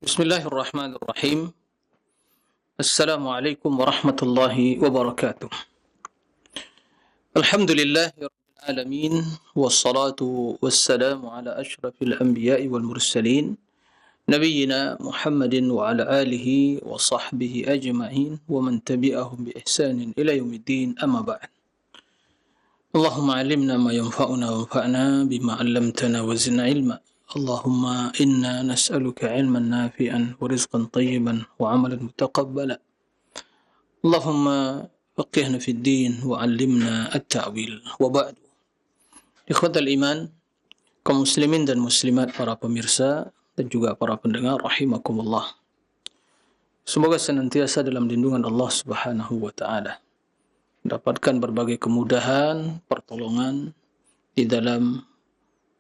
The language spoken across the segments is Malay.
Bismillahirrahmanirrahim. Assalamualaikum warahmatullahi wabarakatuh. Alhamdulillahirabbil alamin wassalatu wassalamu ala asyrafil anbiya'i wal mursalin nabiyyina Muhammadin wa ala alihi wa sahbihi ajma'in wa man tabi'ahum bi ihsanin ila yaumiddin, amma ba'd. Allahumma 'allimna ma yanfa'una wanfa'na bima 'allamtana wa zidna 'ilma. Allahumma inna nas'aluka 'ilman nafi'an wa rizqan tayyiban wa 'amalan mutaqabbala. Allahumma faqihna fid din wa 'allimna at-ta'wil. Wa ba'du. Ikhwatal iman, kaum muslimin dan muslimat, para pemirsa dan juga para pendengar rahimakumullah. Semoga senantiasa dalam lindungan Allah Subhanahu wa taala, mendapatkan berbagai kemudahan, pertolongan di dalam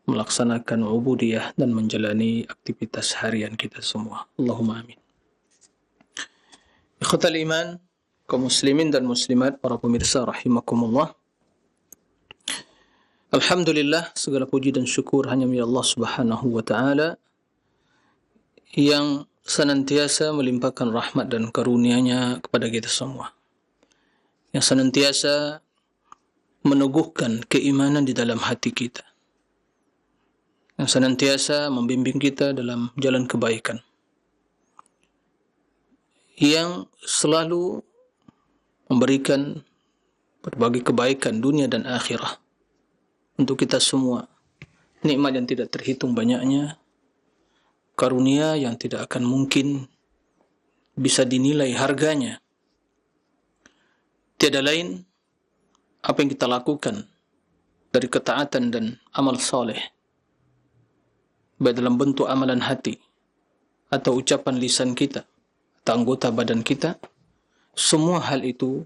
melaksanakan ubudiyah dan menjalani aktivitas harian kita semua. Allahumma amin. Ikhwatal iman, kaum muslimin dan muslimat, para pemirsa rahimakumullah. Alhamdulillah, segala puji dan syukur hanya milik Allah Subhanahu wa taala yang senantiasa melimpahkan rahmat dan karunia-Nya kepada kita semua, yang senantiasa meneguhkan keimanan di dalam hati kita, yang senantiasa membimbing kita dalam jalan kebaikan, yang selalu memberikan berbagai kebaikan dunia dan akhirah untuk kita semua, nikmat yang tidak terhitung banyaknya, karunia yang tidak akan mungkin bisa dinilai harganya. Tiada lain apa yang kita lakukan dari ketaatan dan amal saleh, baik dalam bentuk amalan hati atau ucapan lisan kita atau anggota badan kita, semua hal itu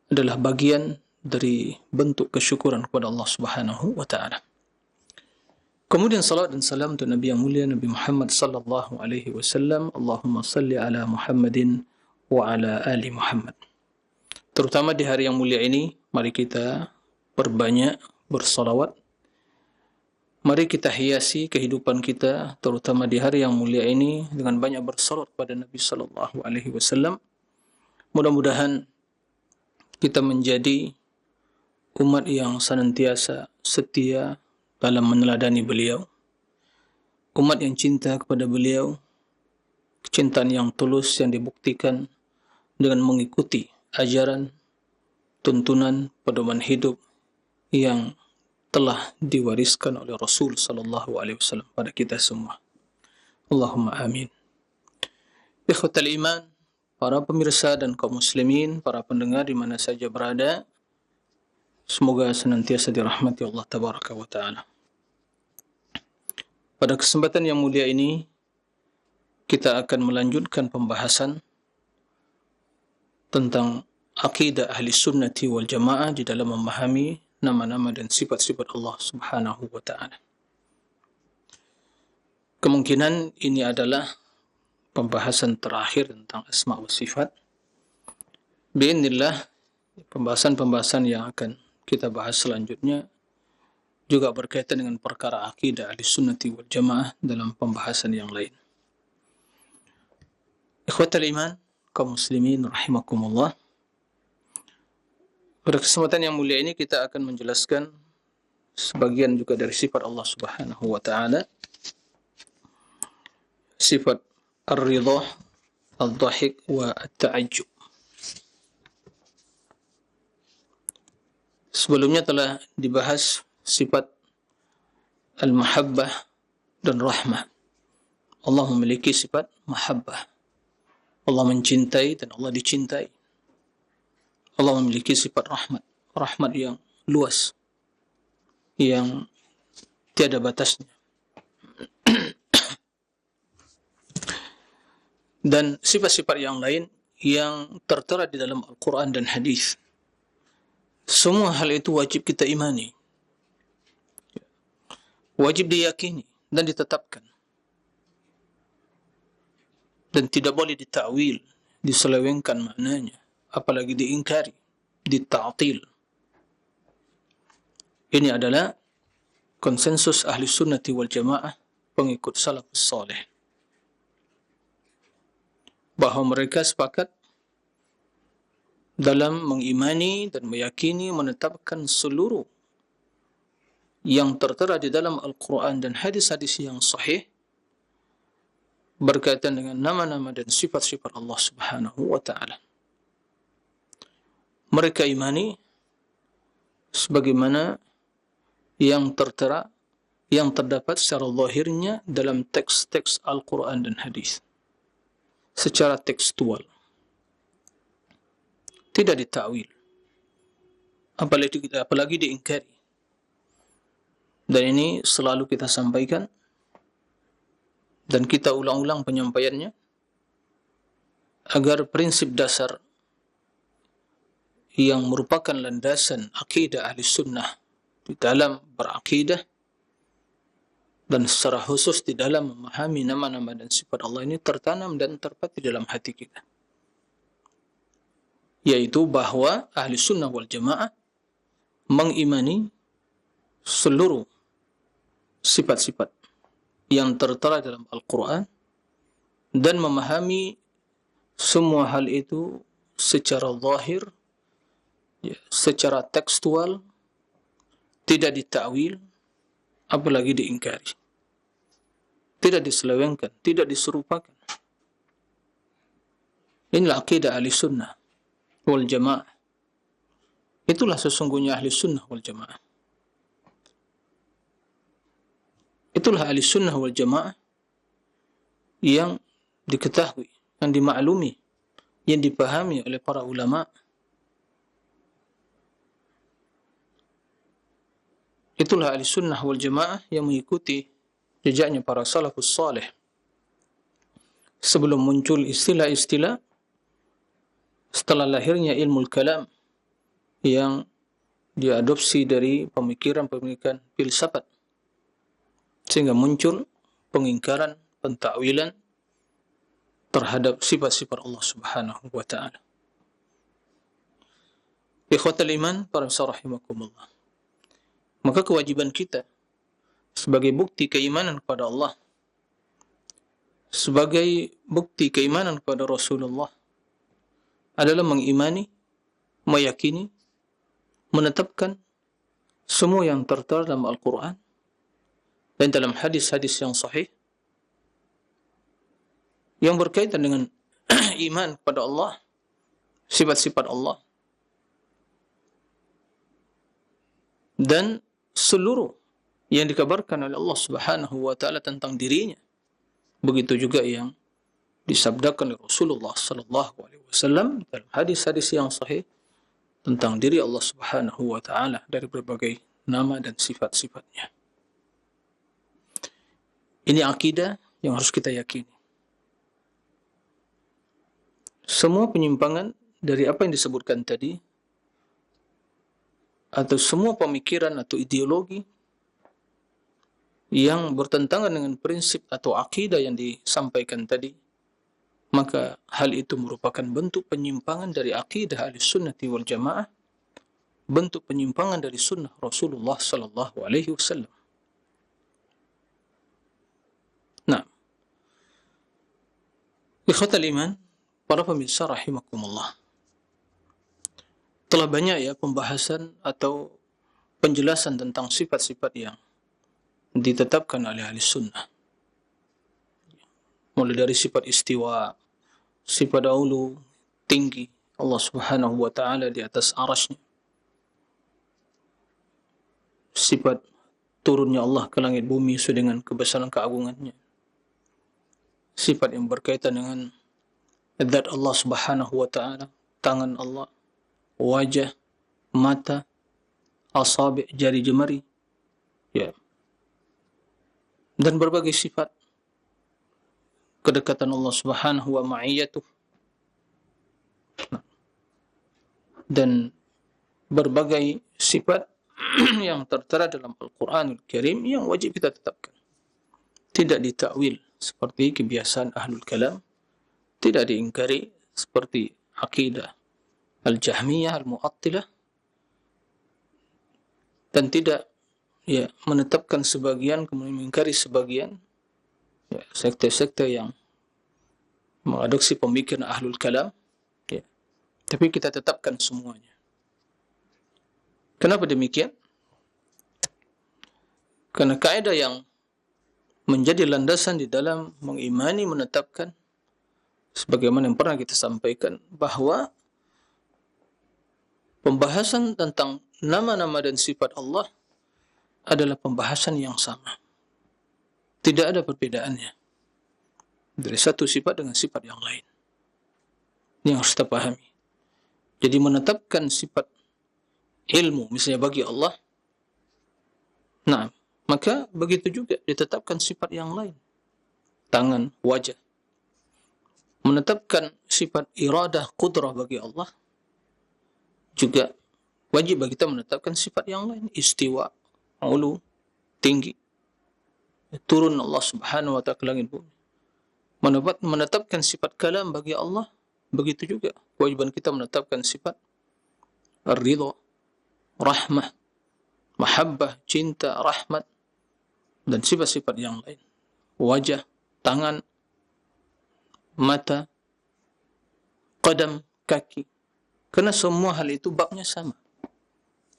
adalah bagian dari bentuk kesyukuran kepada Allah Subhanahu wa taala. Kemudian salat dan salam untuk Nabi yang mulia, Nabi Muhammad sallallahu alaihi wasallam. Allahumma salli ala Muhammadin wa ala ali Muhammad. Terutama di hari yang mulia ini, mari kita perbanyak bersalawat. Mari kita hiasi kehidupan kita, terutama di hari yang mulia ini, dengan banyak bersalawat kepada Nabi sallallahu alaihi wasallam. Mudah-mudahan kita menjadi umat yang senantiasa setia dalam meneladani beliau, umat yang cinta kepada beliau, kecintaan yang tulus yang dibuktikan dengan mengikuti ajaran, tuntunan, pedoman hidup yang telah diwariskan oleh Rasul sallallahu alaihi wasallam pada kita semua. Allahumma amin. Ikhwatal iman, para pemirsa dan kaum muslimin, para pendengar di mana saja berada, semoga senantiasa dirahmati Allah tabaraka wa taala. Pada kesempatan yang mulia ini, kita akan melanjutkan pembahasan tentang akidah ahli sunnati wal jamaah di dalam memahami nama-nama dan sifat-sifat Allah Subhanahu wa ta'ala. Kemungkinan ini adalah pembahasan terakhir tentang asma wa sifat. Bi'idznillah, pembahasan-pembahasan yang akan kita bahas selanjutnya juga berkaitan dengan perkara akidah ahli sunnati wal jamaah dalam pembahasan yang lain. Ikhwatal iman, kaum muslimin rahimakumullah. Pada kesempatan yang mulia ini kita akan menjelaskan sebagian juga dari sifat Allah Subhanahu wa taala. Sifat ar-ridha, al-dhahik wa at-ta'ajjub. Sebelumnya telah dibahas sifat al-mahabbah dan rahmah. Allah memiliki sifat mahabbah. Allah mencintai dan Allah dicintai. Allah memiliki sifat rahmat, rahmat yang luas, yang tiada batasnya. Dan sifat-sifat yang lain yang tertera di dalam Al-Quran dan hadis. Semua hal itu wajib kita imani, wajib diyakini dan ditetapkan, dan tidak boleh ditakwil, diselewengkan maknanya, apalagi diingkari, dita'til. Ini adalah konsensus ahli sunnati wal jamaah, pengikut salafus salih. bahawa mereka sepakat dalam mengimani dan meyakini menetapkan seluruh yang tertera di dalam Al-Quran dan hadis-hadis yang sahih berkaitan dengan nama-nama dan sifat-sifat Allah Subhanahu wa Ta'ala. Mereka imani sebagaimana yang tertera, yang terdapat secara zahirnya dalam teks-teks Al-Quran dan hadis, secara tekstual, tidak ditakwil, apalagi diingkari. Dan ini selalu kita sampaikan dan kita ulang-ulang penyampaiannya agar prinsip dasar yang merupakan landasan akidah ahli sunnah di dalam berakidah dan secara khusus di dalam memahami nama-nama dan sifat Allah ini tertanam dan terpatri dalam hati kita, yaitu bahwa ahli sunnah wal jamaah mengimani seluruh sifat-sifat yang tertera dalam Al-Quran dan memahami semua hal itu secara zahir, secara tekstual, tidak ditakwil, apalagi diingkari, tidak diselewengkan, tidak diserupakan. Inilah akidah ahli sunnah wal jamaah. Itulah sesungguhnya ahli sunnah wal jamaah. Itulah ahli sunnah wal jamaah yang diketahui, yang dimaklumi, yang dipahami oleh para ulama. Itulah ahli sunnah wal jamaah yang mengikuti jejaknya para salafus salih sebelum muncul istilah-istilah setelah lahirnya ilmu kalam yang diadopsi dari pemikiran-pemikiran filsafat, sehingga muncul pengingkaran, pentakwilan terhadap sifat-sifat Allah Subhanahu wa Ta'ala. Ikhwatal iman, para rahimakumullah. Maka kewajiban kita sebagai bukti keimanan kepada Allah, sebagai bukti keimanan kepada Rasulullah, adalah mengimani, meyakini, menetapkan semua yang tertera dalam Al-Quran dan dalam hadis-hadis yang sahih yang berkaitan dengan iman kepada Allah, sifat-sifat Allah, dan seluruh yang dikabarkan oleh Allah Subhanahu wa Ta'ala tentang dirinya. Begitu juga yang disabdakan oleh Rasulullah sallallahu alaihi wasallam dalam hadis-hadis yang sahih tentang diri Allah Subhanahu wa Ta'ala dari berbagai nama dan sifat-sifatnya. Ini akidah yang harus kita yakini. Semua penyimpangan dari apa yang disebutkan tadi, atau semua pemikiran atau ideologi yang bertentangan dengan prinsip atau akidah yang disampaikan tadi, maka hal itu merupakan bentuk penyimpangan dari akidah ahli sunnati wal jamaah, bentuk penyimpangan dari sunnah Rasulullah sallallahu alaihi wasallam. Nah, ikhwatal iman, para pemirsa rahimakumullah, telah banyak ya pembahasan atau penjelasan tentang sifat-sifat yang ditetapkan oleh ahli sunnah. Mulai dari sifat istiwa, sifat ulu, tinggi Allah Subhanahu wa Ta'ala di atas arasy-Nya, sifat turunnya Allah ke langit bumi sesuai dengan kebesaran keagungannya, sifat yang berkaitan dengan zat Allah Subhanahu wa Ta'ala, tangan Allah, wajah, mata, asabi', jari jemari, ya, dan berbagai sifat kedekatan Allah Subhanahu wa ma'iyatuh, dan berbagai sifat yang tertera dalam Al-Quranul Karim yang wajib kita tetapkan, tidak ditakwil seperti kebiasaan ahlul kalam, tidak diingkari seperti akidah Al-Jahmiyah, Al-Mu'attilah, dan tidak ya menetapkan sebagian kemudian mengingkari sebagian, ya, sekte-sekte yang mengadopsi pemikiran ahlul kalam, ya. Tapi kita tetapkan semuanya. Kenapa demikian? Karena kaidah yang menjadi landasan di dalam mengimani, menetapkan, sebagaimana yang pernah kita sampaikan, bahwa pembahasan tentang nama-nama dan sifat Allah adalah pembahasan yang sama. Tidak ada perbedaannya dari satu sifat dengan sifat yang lain. Ini yang harus kita pahami. Jadi menetapkan sifat ilmu, misalnya bagi Allah, nah, maka begitu juga ditetapkan sifat yang lain. Tangan, wajah. Menetapkan sifat iradah, qudrah bagi Allah, juga wajib bagi kita menetapkan sifat yang lain. Istiwa, ulu, tinggi. Turun Allah subhanahu wa ta'ala ke langit bumi. Menetapkan sifat kalam bagi Allah, begitu juga kewajiban kita menetapkan sifat ar-ridha, rahmah, mahabbah, cinta, rahmat, dan sifat-sifat yang lain. Wajah, tangan, mata, qadam, kaki. Karena semua hal itu babnya sama.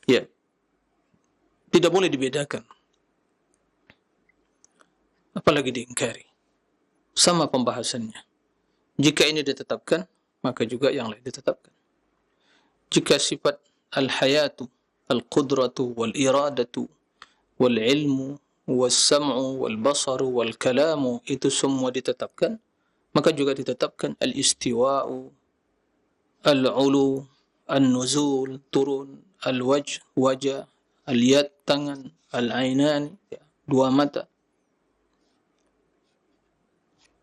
Ya. Tidak boleh dibedakan. Apalagi diingkari. Sama pembahasannya. Jika ini ditetapkan, maka juga yang lain ditetapkan. Jika sifat al-hayatu, al-qudratu, wal-iradatu, wal-ilmu, wal-sam'u, wal-basaru, wal-kalamu, itu semua ditetapkan, maka juga ditetapkan al-istiwa'u, al-ulu, al-nuzul, turun, al-wajh, wajah, al-yad, tangan, al-ainan, dua mata,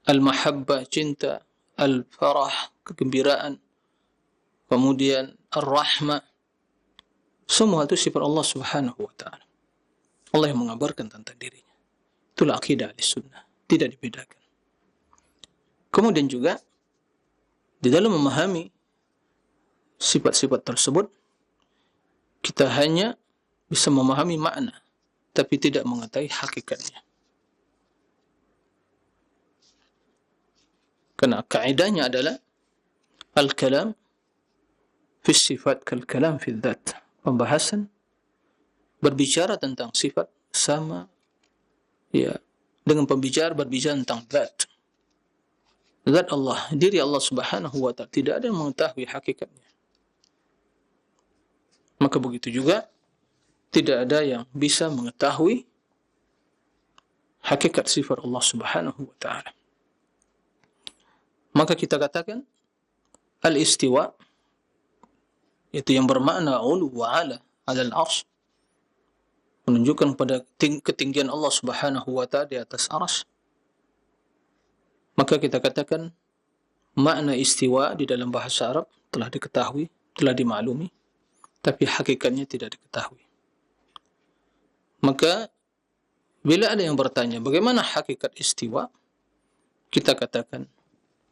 al-mahabbah, cinta, al-farah, kegembiraan, kemudian ar-rahmah, semua itu sifat Allah subhanahu wa ta'ala. Allah yang mengabarkan tentang dirinya. Itulah akidah Ahlussunnah, tidak dibedakan. Kemudian juga di dalam memahami sifat-sifat tersebut, kita hanya bisa memahami makna, tapi tidak mengetahui hakikatnya. Karena kaidahnya adalah al-kalam fi sifat kal-kalam fi dzat. Pembahasan berbicara tentang sifat sama ya dengan pembicara berbicara tentang zat. Zat Allah, diri Allah subhanahu wa ta'ala, tidak ada yang mengetahui hakikatnya. Maka begitu juga tidak ada yang bisa mengetahui hakikat sifat Allah subhanahu wa ta'ala. Maka kita katakan al-istiwa, itu yang bermakna ulu wa ala al-arsy, menunjukkan pada ketinggian Allah subhanahu wa ta'ala di atas arsy. Maka kita katakan makna istiwa di dalam bahasa Arab telah diketahui, telah dimaklumi, tapi hakikatnya tidak diketahui. Maka bila ada yang bertanya bagaimana hakikat istiwa, kita katakan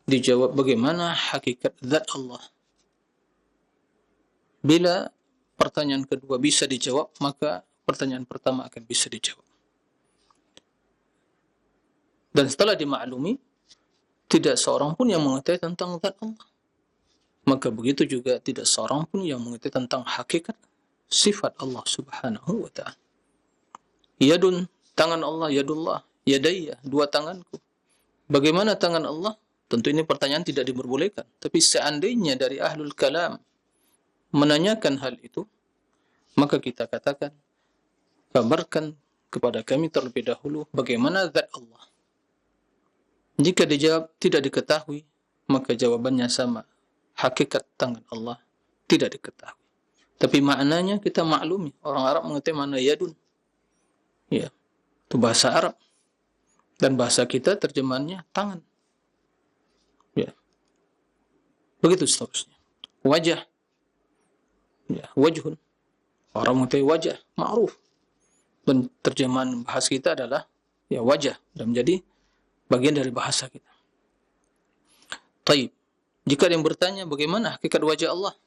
dijawab bagaimana hakikat zat Allah. Bila pertanyaan kedua bisa dijawab, maka pertanyaan pertama akan bisa dijawab. Dan setelah dimaklumi, tidak seorang pun yang mengetahui tentang zat Allah. Maka begitu juga tidak seorang pun yang mengetahui tentang hakikat sifat Allah subhanahu wa ta'ala. Yadun, tangan Allah, yadullah, yadayya, dua tanganku. Bagaimana tangan Allah? Tentu ini pertanyaan tidak diperbolehkan. Tapi seandainya dari ahlul kalam menanyakan hal itu, maka kita katakan, kabarkan kepada kami terlebih dahulu bagaimana zat Allah. Jika dijawab tidak diketahui, maka jawabannya sama. Hakikat tangan Allah tidak diketahui. Tapi maknanya kita maklumi. Orang Arab mengetahui makna yadun. Ya, itu bahasa Arab. Dan bahasa kita terjemahannya tangan. Ya. Begitu seterusnya. Wajah. Ya, wajhun. Orang mengetahui wajah, ma'ruf. Dan terjemahan bahasa kita adalah ya wajah, dan menjadi bagian dari bahasa kita. Taib. Jika ada yang bertanya bagaimana hakikat wajah Allah,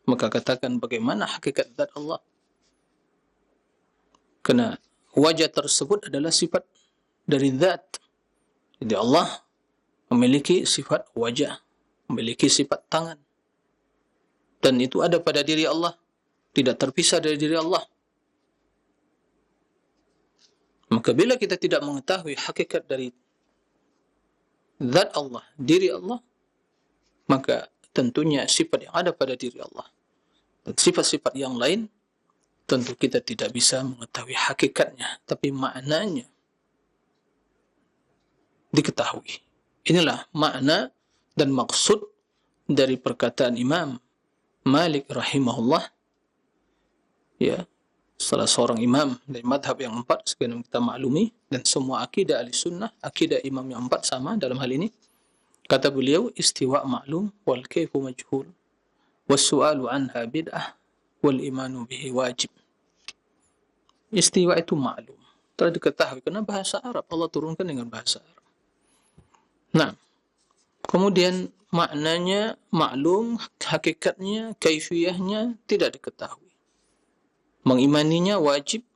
maka katakan bagaimana hakikat zat Allah. Karena wajah tersebut adalah sifat dari zat. Jadi Allah memiliki sifat wajah, memiliki sifat tangan. Dan itu ada pada diri Allah, tidak terpisah dari diri Allah. Maka bila kita tidak mengetahui hakikat dari zat Allah, diri Allah, maka tentunya sifat yang ada pada diri Allah dan sifat-sifat yang lain, tentu kita tidak bisa mengetahui hakikatnya, tapi maknanya diketahui. Inilah makna dan maksud dari perkataan Imam Malik rahimahullah, ya, salah seorang imam dari madhab yang 4 sebagaimana kita maklumi, dan semua akidah ahli sunnah, akidah imam yang 4 sama dalam hal ini. Kata beliau, istiwa maklum wal kaifu majhul was su'alu anha bid'ah wal imanu bihi wajib. Istiwa itu maklum, telah diketahui karena bahasa Arab, Allah turunkan dengan bahasa Arab. Nah, kemudian maknanya maklum, hakikatnya, kaifiyahnya tidak diketahui. Mengimaninya wajib,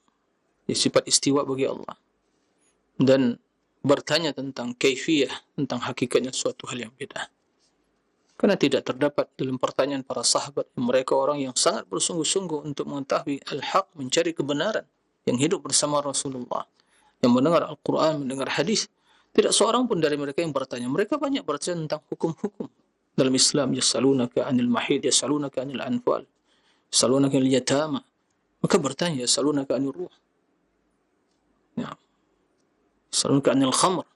ya, sifat istiwa bagi Allah. Dan bertanya tentang kaifiyah, tentang hakikatnya suatu hal yang beda. Karena tidak terdapat dalam pertanyaan para sahabat, mereka orang yang sangat bersungguh-sungguh untuk mengetahui al-haq, mencari kebenaran, yang hidup bersama Rasulullah, yang mendengar Al-Quran, mendengar hadis. Tidak seorang pun dari mereka yang bertanya. Mereka banyak bertanya tentang hukum-hukum dalam Islam. Yasalunaka anil mahid, yasalunaka anil anfal, yasalunaka anil yatama. Maka bertanya, yasalunaka anil ruh, ya, yasalunaka anil khamr.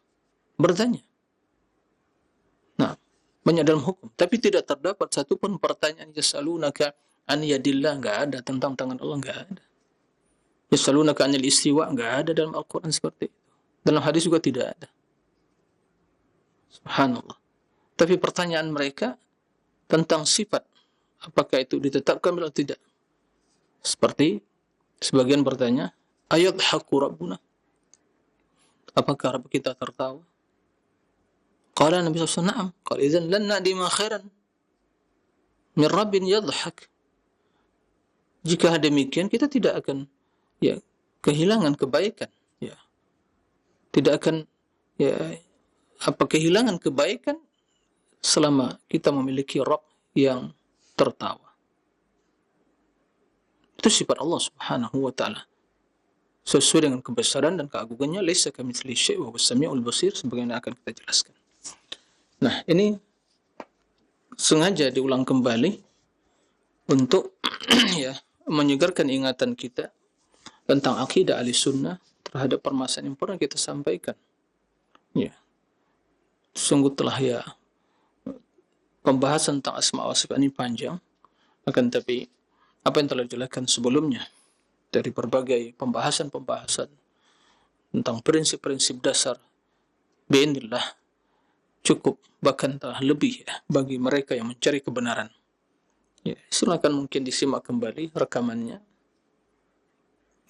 Bertanya. Nah, banyak dalam hukum. Tapi tidak terdapat satu pun pertanyaan yasalunaka an yadillah, enggak ada. Tentang tangan Allah, enggak ada. Yasalunaka anil istiwa, enggak ada dalam Al-Quran seperti itu. Dalam hadis juga tidak ada. Subhanallah. Tapi pertanyaan mereka tentang sifat, apakah itu ditetapkan atau tidak? Seperti sebagian bertanya, ayadhaku Rabbuna? Apakah Rabb kita tertawa? Qala Nabi SAW, na'am. Qala idzan lan na'dima khairan min Rabbin yadhak. Jika demikian, kita tidak akan, ya, kehilangan kebaikan, ya. Tidak akan, ya, kehilangan kebaikan selama kita memiliki Rabb yang tertawa. Itu sifat Allah Subhanahu wa ta'ala. Sesuai dengan kebesaran dan keagungannya, laisa kamitslihi syai' wa huwas samiul basir, sebagaimana akan kita jelaskan. Nah, ini sengaja diulang kembali untuk ya, menyegarkan ingatan kita tentang akidah ahli sunnah terhadap permasalahan yang pernah kita sampaikan. Ya. Sungguh telah, ya, pembahasan tentang asma wa sifat ini panjang, akan tapi apa yang telah dijelaskan sebelumnya dari berbagai pembahasan-pembahasan tentang prinsip-prinsip dasar, bi'inillah, cukup, bahkan telah lebih, ya, bagi mereka yang mencari kebenaran. Ya, silakan mungkin disimak kembali rekamannya.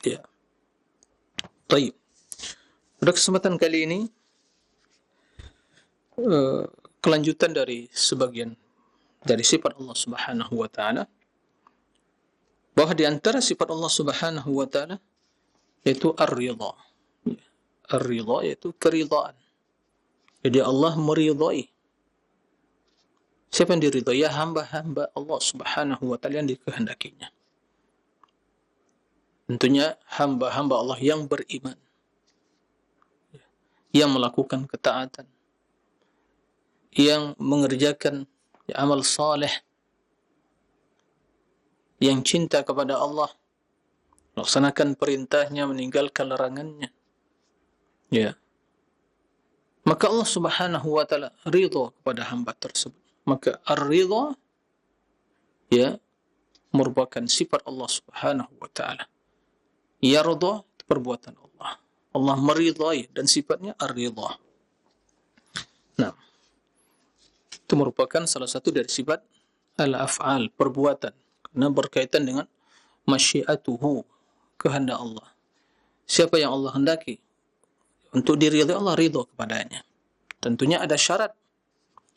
Ya. Baik. Pada kesempatan kali ini, kelanjutan dari sebagian dari sifat Allah Subhanahu wa ta'ala, bahwa di antara sifat Allah Subhanahu wa ta'ala yaitu ar-ridha. Ar-ridha yaitu keridhaan. Jadi Allah meridhai. Siapa yang diridhai? Ya, hamba-hamba Allah Subhanahu wa ta'ala yang dikehendakinya. Tentunya hamba-hamba Allah yang beriman, yang melakukan ketaatan, yang mengerjakan, ya, amal saleh, yang cinta kepada Allah, melaksanakan perintahnya, meninggalkan larangannya, ya, maka Allah Subhanahu wa ta'ala ridha kepada hamba tersebut. Maka ar-ridha, ya, merupakan sifat Allah Subhanahu wa ta'ala. Yarda, perbuatan Allah. Allah meridhai, dan sifatnya ar-ridha. Nah, itu merupakan salah satu dari sifat al-af'al, perbuatan, karena berkaitan dengan masyiatuhu, kehendak Allah. Siapa yang Allah hendaki untuk diridhai, Allah ridha kepadanya. Tentunya ada syarat,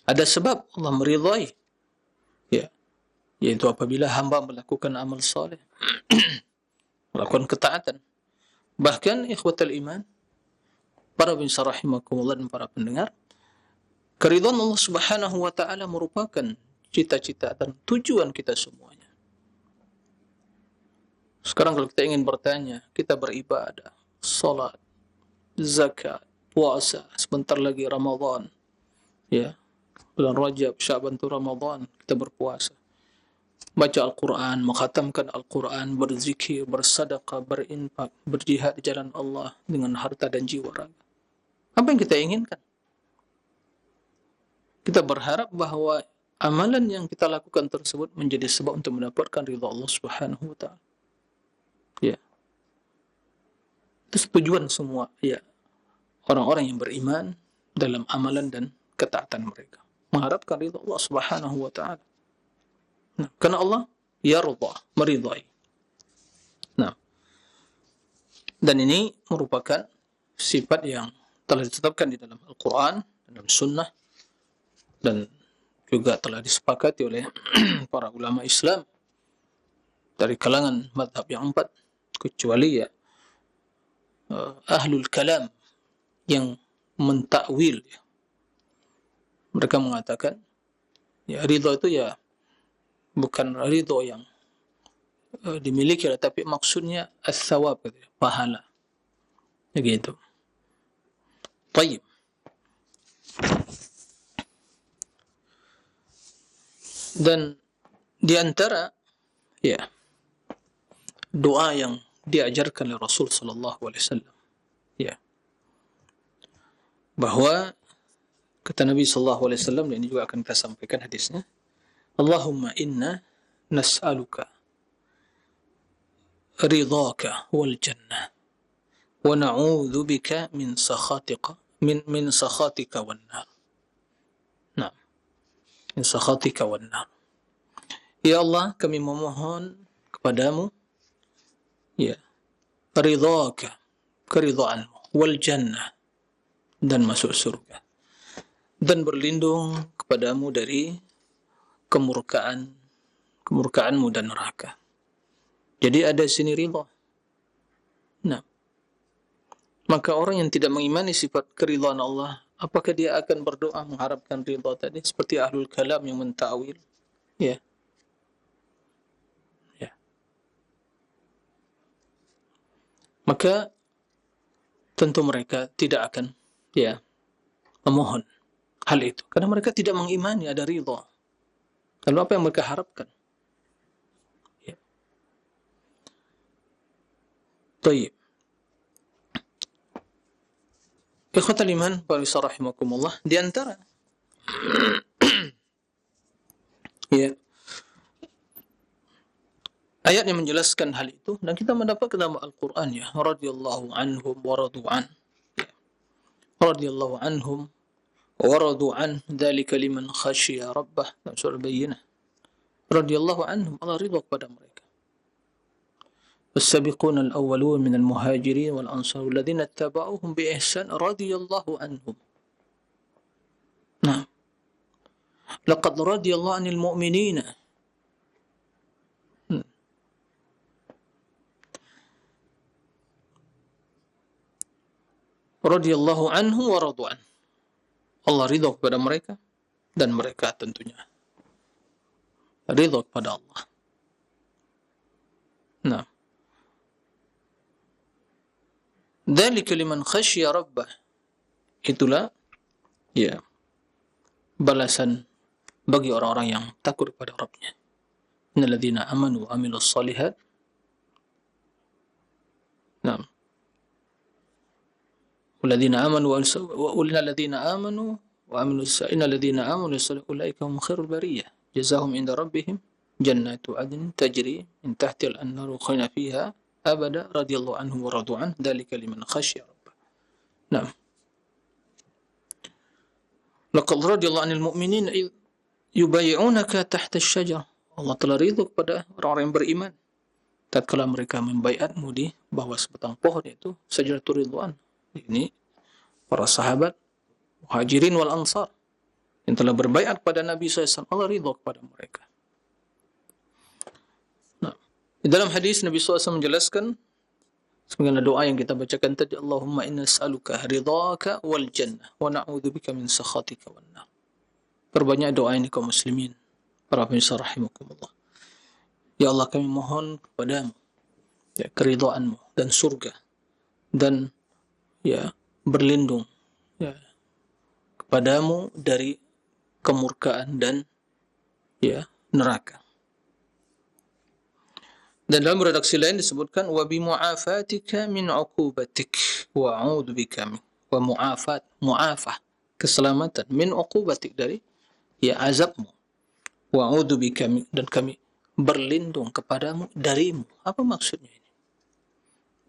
ada sebab Allah meridhai, ya, yaitu apabila hamba melakukan amal saleh, melakukan ketaatan. Bahkan ikhwatal iman, para pemirsa rahimakumullah dan para pendengar, Keridhaan Allah Subhanahu wa taala merupakan cita-cita dan tujuan kita semuanya. Sekarang kalau kita ingin bertanya, kita beribadah, salat, zakat, puasa, sebentar lagi Ramadan, ya, bulan Rajab, Syaban itu Ramadan, kita berpuasa, baca Al-Quran, mengkhatamkan Al-Quran, berzikir, bersedekah, berinfak, berjihad di jalan Allah dengan harta dan jiwa raga. Apa yang kita inginkan? Kita berharap bahwa amalan yang kita lakukan tersebut menjadi sebab untuk mendapatkan ridha Allah Subhanahu wa taala. Ya. Itu tujuan semua, ya, orang-orang yang beriman dalam amalan dan ketaatan mereka, mengharapkan ridha Allah Subhanahu wa taala. Nah, karena Allah yarda, meridai. Nah, dan ini merupakan sifat yang telah ditetapkan di dalam Al-Quran, dalam Sunnah, dan juga telah disepakati oleh para ulama Islam dari kalangan mazhab yang 4, kecuali ya ahlul kalam yang mentakwil. Mereka mengatakan ya ridha itu ya bukan ridha yang dimiliki, tapi maksudnya as-sawab, pahala. Begitu. Baik. Dan di antara ya doa yang diajarkan oleh Rasul sallallahu alaihi wasallam, ya, bahwa kata Nabi sallallahu alaihi wasallam, dan ini juga akan kita sampaikan hadisnya, Allahumma inna nas'aluka ridhaka wal jannah wa na'udzu bika min sakhatika min sakhatika wan nar. Nah, min sakhatika wan nar. Ya Allah, kami memohon kepadamu ya ridhaka, keridhaanmu, wal jannah, dan masuk surga, dan berlindung kepadamu dari kemurkaanmu dan neraka. Jadi ada sini ridha. Nah, maka orang yang tidak mengimani sifat keridhaan Allah, apakah dia akan berdoa mengharapkan ridha tadi seperti ahlul kalam yang mentawil? Ya. Ya. Maka tentu mereka tidak akan ya memohon hal itu karena mereka tidak mengimani ada ridha. Lalu apa yang mereka harapkan? Ya. Baik. Ikhwatal iman, para rahimakumullah, di antara ya ayat yang menjelaskan hal itu, dan kita mendapat dalam Al-Quran, ya, radhiyallahu anhum wa radu an, ya, radhiyallahu anhum wa radu an, dzalika liman khasyiya rabbah, dalam surah Bayyinah. Radhiyallahu anhum, Allah ridha kepada mereka. والسابقون الأولون من المهاجرين والأنصار الذين اتبعوهم بإحسان رضي الله عنهم. نعم. لقد رضي الله عن المؤمنين. رضي الله عنه ورضوا عنه. Allah ridha kepada mereka dan mereka tentunya ridha kepada Allah. Nah, dzalika liman khasyiya rabbah, itulah ya balasan bagi orang-orang yang takut kepada Rabbnya. Innal ladzina amanu wa amilus shalihat. Naam. Walladzina amanu wa innal ladzina amanu wa amilus innal ladzina amanu ulaika hum khairul bariyah. Jazaahum inda rabbihim jannatu adnin tajri min tahtiha al-anharu khalidina fiha abada radhiyallahu anhu wa radu an, dzalika liman khasyiya rabbah. Naam. Laqad radiyallahu 'anil mu'minina yubayyi'unaka tahta asy-syajarah. Allah telah ridha kepada orang-orang yang beriman tatkala mereka membaiatmu di bawah sebatang pohon, yaitu Syajaratul Ridwan. Ini para sahabat Muhajirin wal Ansar yang telah berbaiat kepada Nabi SAW. Allah ridha kepada mereka. Nah, di dalam hadis Nabi SAW menjelaskan Sebagaimana doa yang kita bacakan tadi, Allahumma inna as'aluka ridhaka wal jannah wa na'udzubika min sakhatika wan nar. Perbanyak doa ini kaum muslimin, para pemirsa rahimakumullah. Ya Allah, kami mohon kepadamu ya keridhaanmu dan surga, dan ya berlindung ya kepadamu dari kemurkaan dan ya neraka. Dan dalam redaksi lain disebutkan wa bi mu'afatika min 'uqubatik wa a'udzu bika min, wa mu'afah keselamatan, min 'uqubatik dari ya azabmu, wa a'udzu bika min, dan kami berlindung kepadamu darimu. Apa maksudnya ini?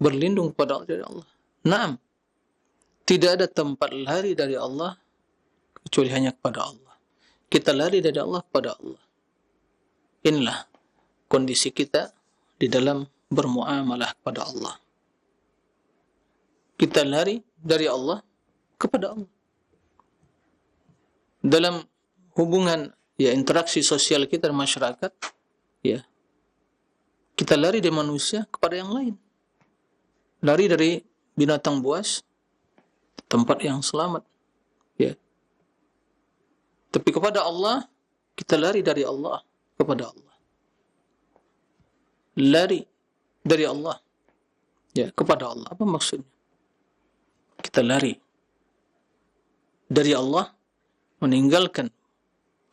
Berlindung kepada Allah dari Allah. Naam. Tidak ada tempat lari dari Allah kecuali hanya kepada Allah. Kita lari dari Allah kepada Allah. Inilah kondisi kita di dalam bermuamalah kepada Allah. Kita lari dari Allah kepada Allah. Dalam hubungan ya interaksi sosial kita dengan masyarakat, ya kita lari dari manusia kepada yang lain. Lari dari binatang buas tempat yang selamat, ya. Tapi kepada Allah kita lari dari Allah kepada Allah. Lari dari Allah ya kepada Allah. Apa maksudnya? Kita lari dari Allah, meninggalkan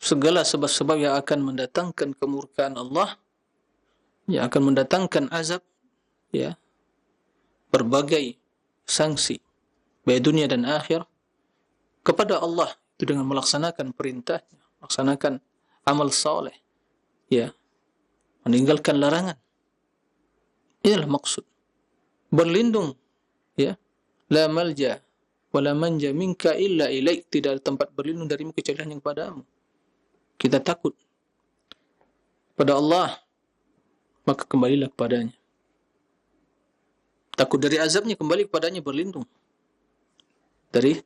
segala sebab-sebab yang akan mendatangkan kemurkaan Allah, yang akan mendatangkan azab, ya, berbagai sanksi baik dunia dan akhir, kepada Allah itu dengan melaksanakan perintahnya, melaksanakan amal saleh, ya, meninggalkan larangan. Inilah maksud berlindung, ya. La malja wa la manja minka illa ilaik. Tidak ada tempat berlindung darimu kecuali hanya kepadamu. Kita takut pada Allah, maka kembalilah kepadanya. Takut dari azabnya, kembali kepadanya, berlindung dari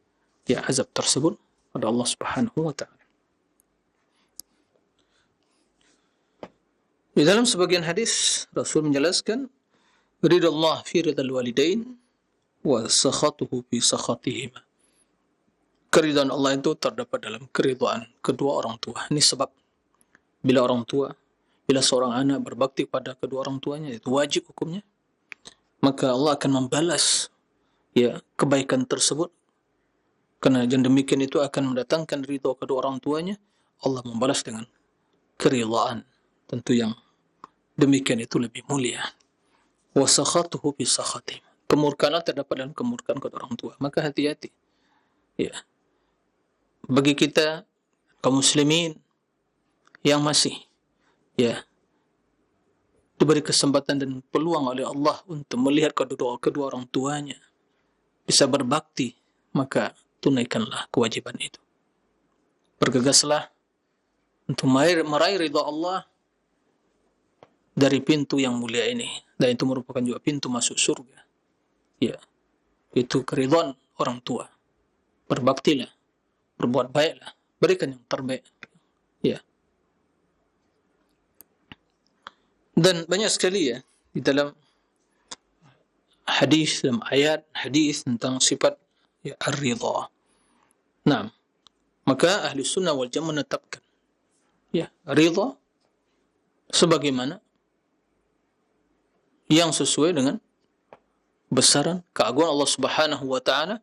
ya azab tersebut pada Allah Subhanahu wa taala. Di dalam sebagian hadis Rasul menjelaskan ridallah fi ridal walidain wa sakhatuhu fi sakhatihima. Keridhaan Allah itu terdapat dalam keridhaan kedua orang tua. Ini sebab bila seorang anak berbakti pada kedua orang tuanya, itu wajib hukumnya, maka Allah akan membalas ya kebaikan tersebut. Karena demikian itu akan mendatangkan ridha kedua orang tuanya, Allah membalas dengan keridhaan. Tentu yang demikian itu lebih mulia. Wa sakhatuhu bi sakhatihim. Kemurkaan terdapat dalam kemurkaan kedua orang tua. Maka hati-hati. Ya. Bagi kita kaum muslimin yang masih ya diberi kesempatan dan peluang oleh Allah untuk melihat kedua orang tuanya bisa berbakti, maka tunaikanlah kewajiban itu. Bergegaslah untuk meraih ridha Allah dari pintu yang mulia ini, dan itu merupakan juga pintu masuk surga. Ya, itu keridhaan orang tua. Berbaktilah, berbuat baiklah, berikan yang terbaik. Ya. Dan banyak sekali ya di dalam hadis, dalam ayat hadis tentang sifat ya ar-ridha. Nah, maka ahli sunnah wal jamaah menetapkan ya ridha sebagaimana yang sesuai dengan besaran keagungan Allah Subhanahu wa taala,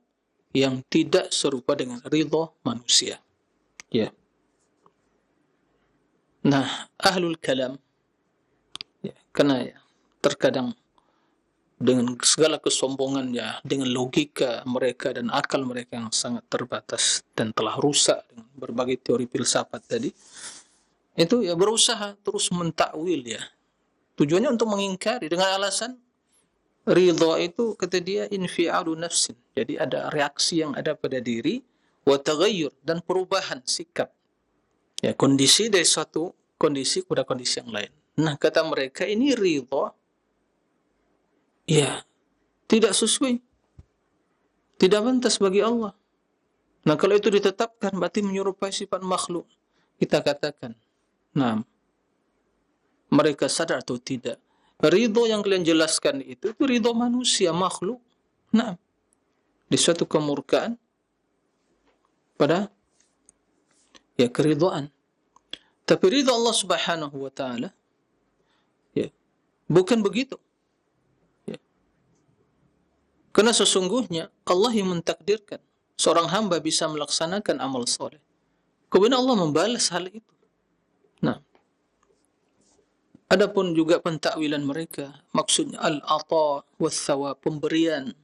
yang tidak serupa dengan ridha manusia. Ya. Nah, ahlul kalam ya, karena ya, terkadang dengan segala kesombongannya, dengan logika mereka dan akal mereka yang sangat terbatas dan telah rusak dengan berbagai teori filsafat tadi, itu ya berusaha terus mentakwil ya. Tujuannya untuk mengingkari dengan alasan ridha itu kata dia infi'alu nafsin. Jadi ada reaksi yang ada pada diri, wa taghayyur, dan perubahan sikap. Ya, kondisi dari suatu kondisi kepada kondisi yang lain. Nah, kata mereka ini ridha ya tidak sesuai, tidak pantas bagi Allah. Nah, kalau itu ditetapkan berarti menyerupai sifat makhluk. Kita katakan, nah, mereka sadar atau tidak, ridho yang kalian jelaskan itu ridho manusia, makhluk. Nah, di suatu kemurkaan pada ya keridhaan. Tapi ridho Allah Subhanahu wa taala ya bukan begitu. Ya. Karena sesungguhnya Allah yang mentakdirkan seorang hamba bisa melaksanakan amal soleh. Kemudian Allah membalas hal itu. Nah, adapun juga pentakwilan mereka, maksudnya al-ata was-thawab, pemberian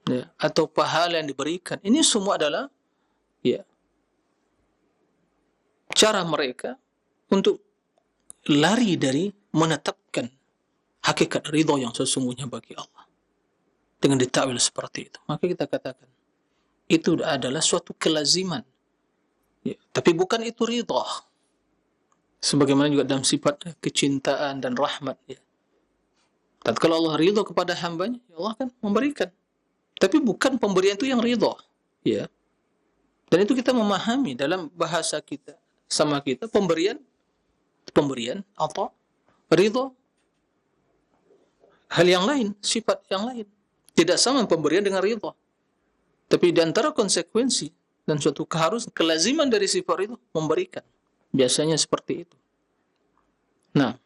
ya, atau pahala yang diberikan. Ini semua adalah ya cara mereka untuk lari dari menetapkan hakikat ridho yang sesungguhnya bagi Allah dengan ditakwil seperti itu. Maka kita katakan itu adalah suatu kelaziman ya, tapi bukan itu ridho. Sebagaimana juga dalam sifat kecintaan dan rahmat ya. Tatkala Allah ridho kepada hambanya, ya Allah kan memberikan. Tapi bukan pemberian itu yang ridho ya. Dan itu kita memahami dalam bahasa kita sama kita, pemberian atau ridho hal yang lain, sifat yang lain. Tidak sama pemberian dengan ridho. Tapi di antara konsekuensi dan suatu keharusan, kelaziman dari sifat itu memberikan. Biasanya seperti itu. Nah,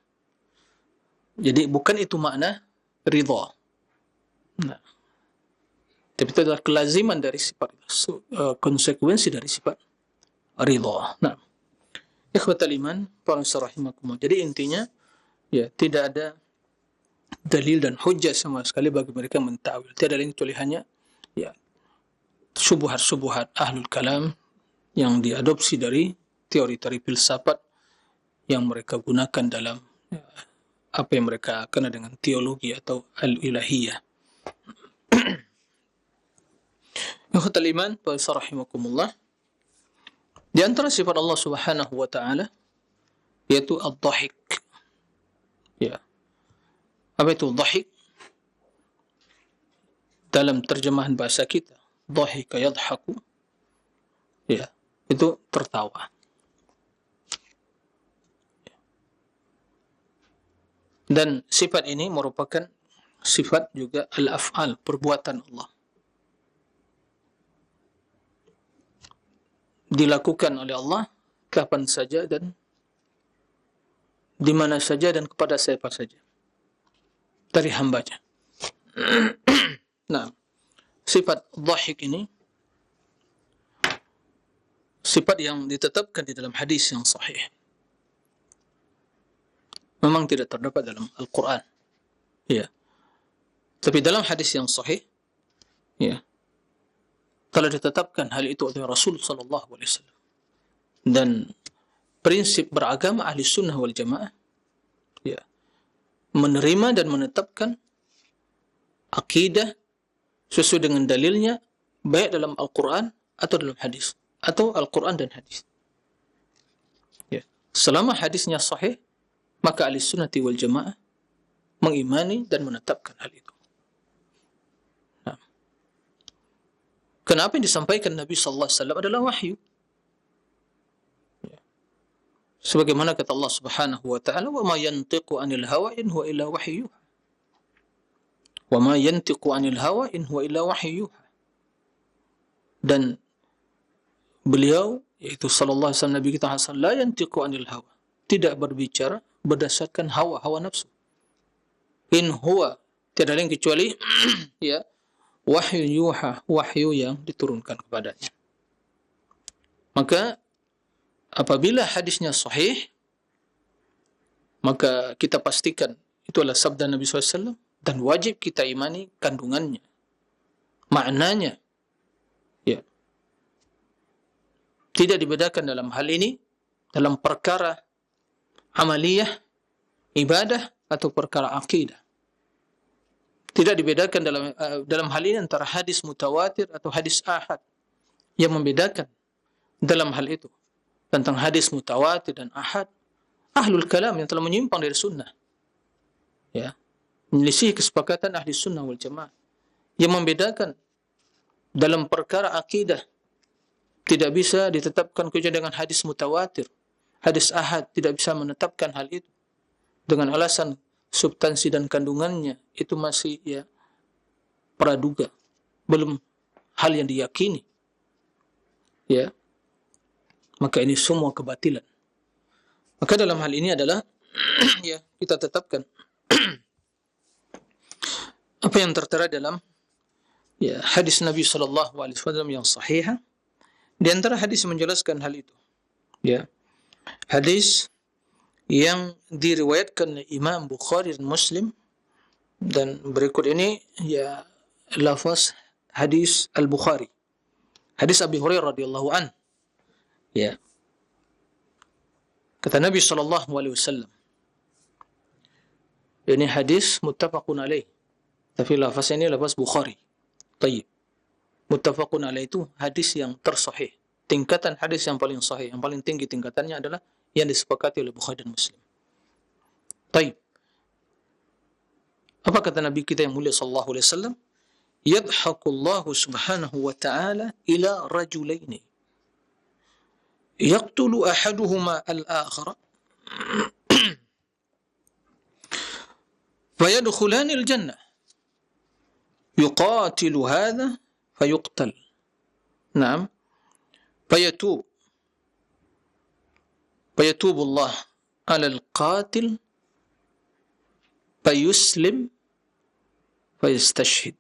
jadi bukan itu makna ridho. Nah, tapi itu adalah kelaziman dari sifat itu, konsekuensi dari sifat ridho. Nah, ikhwatal iman, para rahimakumullah. Jadi intinya, ya tidak ada dalil dan hujjah sama sekali bagi mereka mentawil. Tiada lain kecuali hanya ya subuhat-subuhat ahlul kalam yang diadopsi dari teori-teori filsafat yang mereka gunakan dalam ya, apa yang mereka kenal dengan teologi atau al-ilahiyah. Ikhwatal iman, para rahimakumullah. Di antara sifat Allah Subhanahu wa taala yaitu ad-dhahik. Ya. Apa itu dhahik? Dalam terjemahan bahasa kita, dhahika yadhaku. Ya, itu tertawa. Dan sifat ini merupakan sifat juga al-af'al, perbuatan Allah. Dilakukan oleh Allah kapan saja dan di mana saja dan kepada siapa saja dari hambanya. Nah, sifat dhahik ini sifat yang ditetapkan di dalam hadis yang sahih. Memang tidak terdapat dalam Al-Quran. Ya. Tapi dalam hadis yang sahih, ya, telah ditetapkan hal itu oleh Rasul sallallahu alaihi wasallam. Dan prinsip beragama ahli sunnah wal jamaah, ya, menerima dan menetapkan akidah sesuai dengan dalilnya, baik dalam Al-Quran atau dalam hadis, atau Al-Quran dan hadis. Ya. Selama hadisnya sahih, maka ahli sunnati wal jamaah mengimani dan menetapkan hal itu. Nah. Kenapa yang disampaikan Nabi sallallahu alaihi wasallam adalah wahyu? Ya. Sebagaimana kata Allah Subhanahu wa taala, "Wa ma yantiqu 'anil hawa in huwa illa wahyu." Wa ma yantiqu 'anil hawa in huwa illa wahyu. Dan beliau yaitu sallallahu alaihi wasallam Nabi kita Hasan la yantiqu 'anil hawa, tidak berbicara berdasarkan hawa nafsu. In huwa, tiada lain kecuali ya wahyu yuha, wahyu yang diturunkan kepadanya. Maka apabila hadisnya sahih, maka kita pastikan itu adalah sabda Nabi SAW dan wajib kita imani kandungannya, maknanya. Ya. Tidak dibedakan dalam hal ini dalam perkara amaliyah, ibadah atau perkara akidah. Tidak dibedakan dalam hal ini antara hadis mutawatir atau hadis ahad. Yang membedakan dalam hal itu tentang hadis mutawatir dan ahad, ahlul kalam yang telah menyimpang dari sunnah. Ya, menyelisih kesepakatan ahli sunnah wal jamaah. Yang membedakan dalam perkara akidah tidak bisa ditetapkan kecuali dengan hadis mutawatir. Hadis ahad tidak bisa menetapkan hal itu dengan alasan substansi dan kandungannya itu masih ya praduga, belum hal yang diyakini, ya, maka ini semua kebatilan. Maka dalam hal ini adalah ya kita tetapkan apa yang tertera dalam ya hadis Nabi sallallahu alaihi wasallam yang sahih. Di antara hadis yang menjelaskan hal itu, ya, hadis yang diriwayatkan oleh Imam Bukhari dan Muslim, dan berikut ini ya lafaz hadis Al-Bukhari. Hadis Abi Hurairah radhiyallahu an. Ya. Kata Nabi sallallahu alaihi wasallam. Ini hadis muttafaqun alaih. Tapi lafaz ini lafaz Bukhari. Tayyib. Muttafaqun alaih itu hadis yang tersahih. Tingkatan hadis yang paling sahih, yang paling tinggi tingkatannya adalah yang disepakati oleh Bukhari dan Muslim. Tayyib. Apa kata Nabi kita yang mulia sallallahu alaihi wasallam? Yadhaqullahu subhanahu wa ta'ala ila rajulaini yaqtulu ahaduhuma al-akhara fayadkhulani al-jannah yuqatilu hadha fayuqtal. Naam. Fayatub Allah ala al-qatil fayuslim fayastashhid.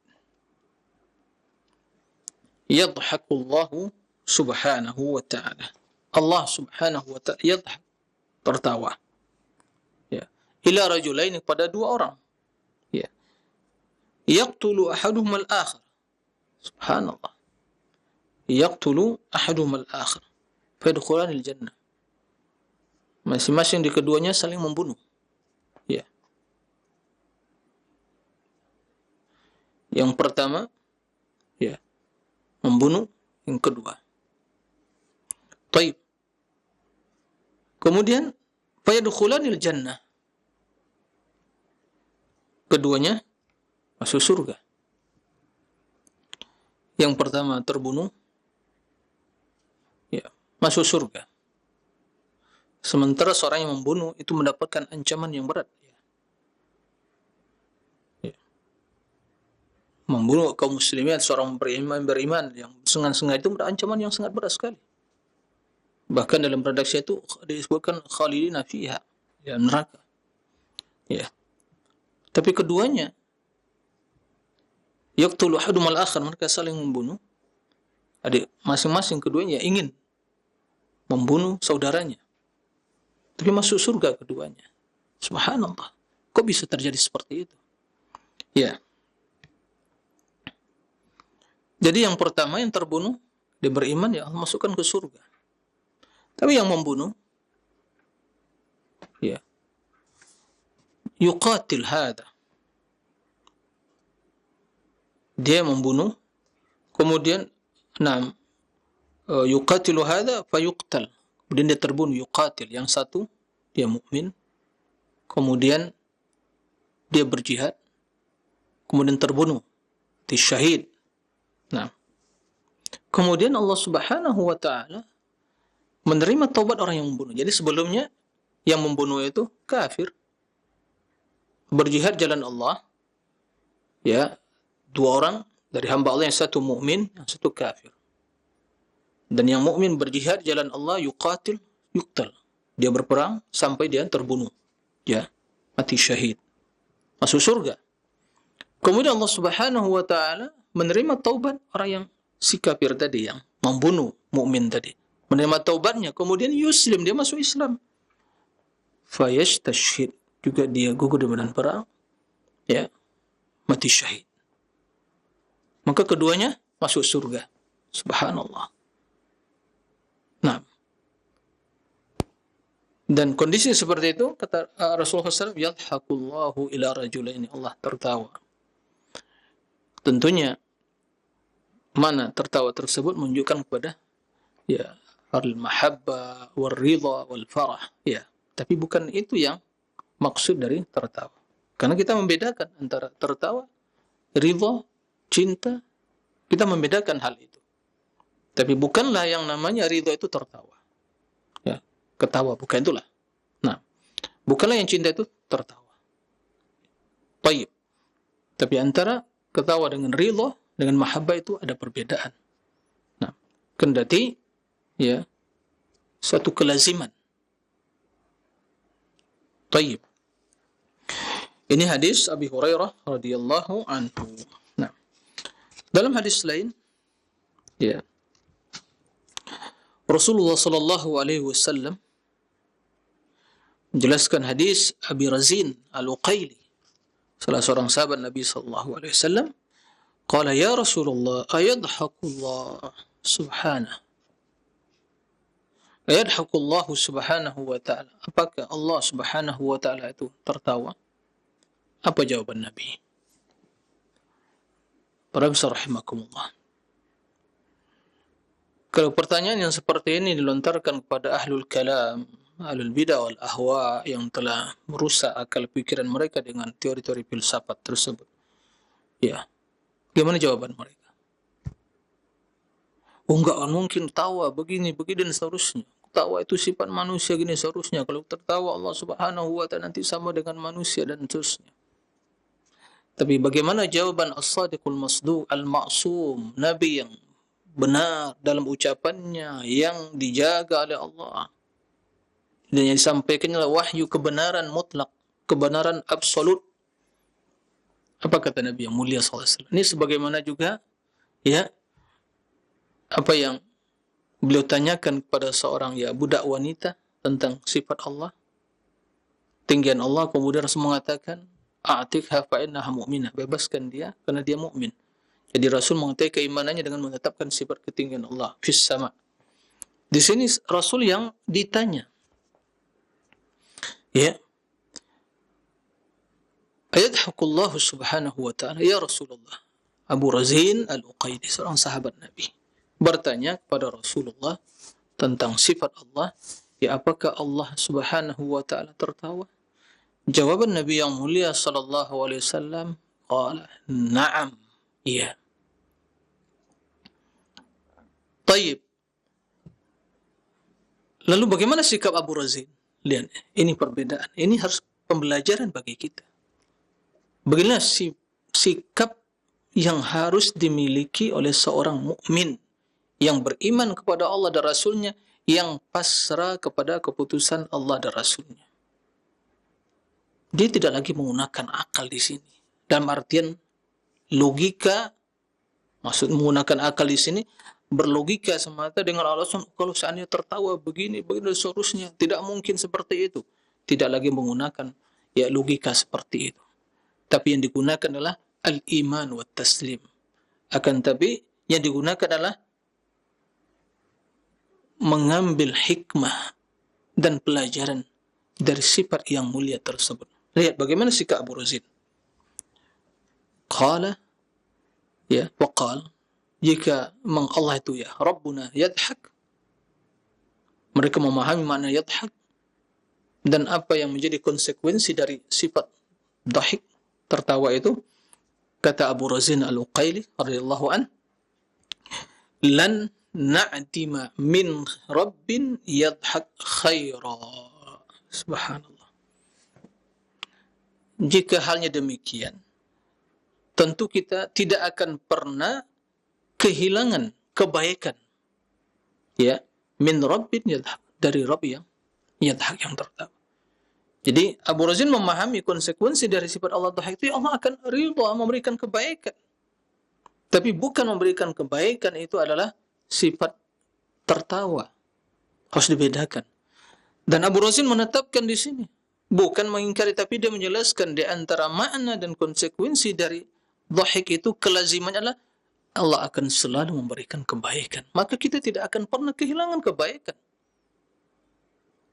Yadhakullahu subhanahu wa ta'ala. Allah subhanahu wa ta'ala yadhak, tertawa. Ya. Ila rajulaini, pada dua orang. Ya. Yaqtulu ahaduhum al-akhar. Subhanallah. Yaqtulu ahaduhum al-akhar. Fayadkhulanil jannah. Masing-masing di keduanya saling membunuh. Ya. Yang pertama, ya, membunuh. Yang kedua, taib. Kemudian fayadkhulanil jannah. Keduanya masuk surga. Yang pertama terbunuh, ya, masuk surga. Sementara seorang yang membunuh itu mendapatkan ancaman yang berat. Membunuh kaum muslimin, seorang beriman yang sengaja itu ancaman yang sangat berat sekali. Bahkan dalam redaksi itu disebutkan khalidina fiha, ya, neraka. Ya. Tapi keduanya yaqtulu ahadum al-akhar, mereka saling membunuh. Adik masing-masing keduanya ingin membunuh saudaranya. Tapi masuk surga keduanya. Subhanallah. Kok bisa terjadi seperti itu? Ya. Jadi yang pertama yang terbunuh, dia beriman, ya Allah masukkan ke surga. Tapi yang membunuh, ya, yuqatil hadha. Dia membunuh, kemudian yuqatilu hadha fayuqtal. Kemudian dia terbunuh, yuqatil. Yang satu dia mukmin, kemudian dia berjihad, kemudian terbunuh, di syahid. Nah, kemudian Allah Subhanahu wa ta'ala menerima taubat orang yang membunuh. Jadi sebelumnya yang membunuh itu kafir, berjihad jalan Allah, ya, dua orang dari hamba Allah, yang satu mukmin, yang satu kafir. Dan yang mukmin berjihad jalan Allah, yuqatil, yuqtal. Dia berperang sampai dia terbunuh, ya, mati syahid, masuk surga. Kemudian Allah Subhanahu wa ta'ala menerima taubat orang yang si kafir tadi, yang membunuh mukmin tadi. Menerima taubatnya, kemudian yuslim, dia masuk Islam. Fayastashhid, juga dia gugur di medan perang, ya, mati syahid. Maka keduanya masuk surga. Subhanallah. Nah, dan kondisi seperti itu, kata Rasulullah SAW, yadhakullahu ila rajulaini, Allah tertawa. Tentunya mana tertawa tersebut menunjukkan kepada, ya, al-mahabbah wal ridha wal farah, ya, tapi bukan itu yang maksud dari tertawa. Karena kita membedakan antara tertawa, ridha, cinta, kita membedakan hal itu. Tapi bukanlah yang namanya ridha itu tertawa, ya, ketawa, bukan itulah. Nah, bukanlah yang cinta itu tertawa. Tayyib. Tapi antara ketawa dengan ridha dengan mahabbah itu ada perbedaan. Nah, kendati ya suatu kelaziman. Tayyib. Ini hadis Abi Hurairah radhiyallahu anhu. Nah, dalam hadis lain ya Rasulullah sallallahu alaihi wasallam menjelaskan hadis Abi Razin Al-Uqaili, salah seorang sahabat Nabi sallallahu alaihi wasallam, qala ya Rasulullah ayadhakullah subhanahu ayadhakullahu subhanahu wa ta'ala, apakah Allah subhanahu wa ta'ala itu tertawa? Apa jawaban Nabi? Para besar rahimakumullah, kalau pertanyaan yang seperti ini dilontarkan kepada ahlul kalam, ahlul bidah wal ahwa yang telah merusak akal pikiran mereka dengan teori-teori filsafat tersebut, ya, gimana jawaban mereka? Oh, enggak mungkin tawa begini dan seterusnya. Tawa itu sifat manusia gini seterusnya. Kalau tertawa Allah subhanahu wa ta'ala nanti sama dengan manusia dan seterusnya. Tapi bagaimana jawaban as-sadiqul masduq al-ma'sum, Nabi yang benar dalam ucapannya, yang dijaga oleh Allah, dan yang disampaikannya wahyu kebenaran mutlak, kebenaran absolut. Apa kata Nabi yang mulia SAW? Ini sebagaimana juga ya apa yang beliau tanyakan kepada seorang ya budak wanita tentang sifat Allah, tinggian Allah, kemudian Rasul mengatakan a'tikha fa innaha mu'minah, bebaskan dia karena dia mukmin. Jadi Rasul mengetahui keimanannya dengan menetapkan sifat ketinggian Allah fis sama. Di sini Rasul yang ditanya, ya, ayadhakullahu subhanahu wa ta'ala ya Rasulullah. Abu Razin Al-Uqaili, seorang sahabat Nabi, bertanya kepada Rasulullah tentang sifat Allah, ya, apakah Allah subhanahu wa ta'ala tertawa? Jawaban Nabi yang mulia sallallahu alaihi wasallam, qala na'am, iya. Tayyib. Lalu bagaimana sikap Abu Razin? Lihat, ini perbedaan. Ini harus pembelajaran bagi kita. Beginilah sikap yang harus dimiliki oleh seorang mukmin yang beriman kepada Allah dan Rasulnya, yang pasrah kepada keputusan Allah dan Rasulnya. Dia tidak lagi menggunakan akal di sini. Dalam artian logika, maksud menggunakan akal di sini berlogika semata dengan alasan kalau seandainya tertawa begini dan seterusnya, tidak mungkin seperti itu. Tidak lagi menggunakan ya logika seperti itu. Tapi yang digunakan adalah al-iman wa taslim. Akan tapi yang digunakan adalah mengambil hikmah dan pelajaran dari sifat yang mulia tersebut. Lihat bagaimana sikap Abu Razin. Qala, ya, waqal, jika memang Allah itu ya Rabbuna yadhak, mereka memahami makna yadhak dan apa yang menjadi konsekuensi dari sifat dahik, tertawa itu, kata Abu Razin Al-Uqaili radhiyallahu an, lan na'dima min rabbin yadhak khaira. Subhanallah. Jika halnya demikian, tentu kita tidak akan pernah kehilangan kebaikan, ya, min rabbin yadhak, dari Rabb yang yadhak, yang tertawa. Jadi Abu Razin memahami konsekuensi dari sifat Allah dhahik itu, Allah akan ridha memberikan kebaikan. Tapi bukan memberikan kebaikan itu adalah sifat tertawa. Harus dibedakan. Dan Abu Razin menetapkan di sini, bukan mengingkari, tapi dia menjelaskan di antara makna dan konsekuensi dari dhahik itu, kelazimannya adalah Allah akan selalu memberikan kebaikan. Maka kita tidak akan pernah kehilangan kebaikan.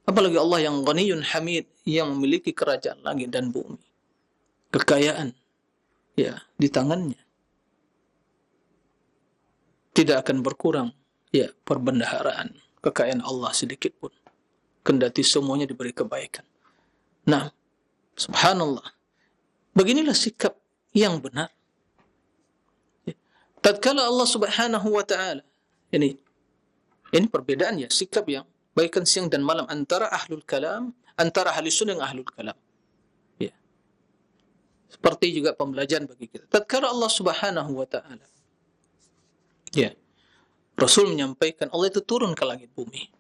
Apalagi Allah yang Ghaniyun Hamid, yang memiliki kerajaan langit dan bumi, kekayaan ya di tangannya, tidak akan berkurang ya perbendaharaan kekayaan Allah sedikit pun, kendati semuanya diberi kebaikan. Nah, subhanallah, beginilah sikap yang benar. Tatkala Allah subhanahu wa ta'ala, ini perbedaan ya, sikap yang baikkan siang dan malam antara ahlul kalam, antara ahli sunnah dan ahlul kalam. Ya. Seperti juga pembelajaran bagi kita. Tatkala Allah Subhanahu wa taala, ya, Rasul menyampaikan Allah itu turun ke langit bumi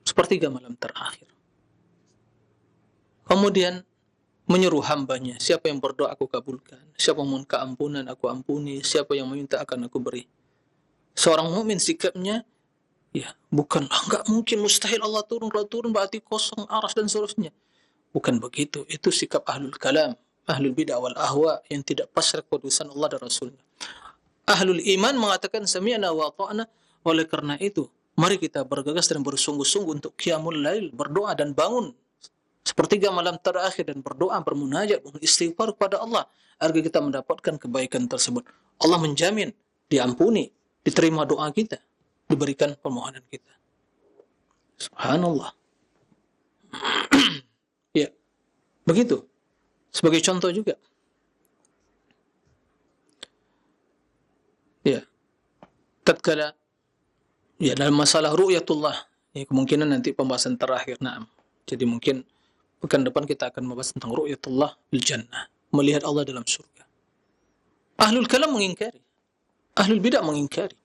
sepertiga malam terakhir. Kemudian menyuruh hambanya, siapa yang berdoa aku kabulkan, siapa yang mohon keampunan aku ampuni, siapa yang meminta akan aku beri. Seorang mukmin sikapnya, ya, bukan enggak mungkin, mustahil Allah turun berarti kosong aras dan seterusnya. Bukan begitu. Itu sikap ahlul kalam, ahlul bid'ah wal ahwa yang tidak pasrah keputusan Allah dan Rasulnya. Ahlul iman mengatakan sami'na wa ta'na. Oleh karena itu, mari kita bergegas dan bersungguh-sungguh untuk qiyamul lail, berdoa dan bangun sepertiga malam terakhir dan berdoa, bermunajat, beristighfar kepada Allah agar kita mendapatkan kebaikan tersebut. Allah menjamin diampuni, diterima doa kita, diberikan permohonan kita. Subhanallah. Ya, begitu. Sebagai contoh juga. Ya, tatkala ya dalam masalah ru'yatullah, ya, kemungkinan nanti pembahasan terakhir. Naam. Jadi mungkin pekan depan kita akan membahas tentang ru'yatullah bil jannah, melihat Allah dalam surga. Ahlul kalam mengingkari, ahlul bidah mengingkari.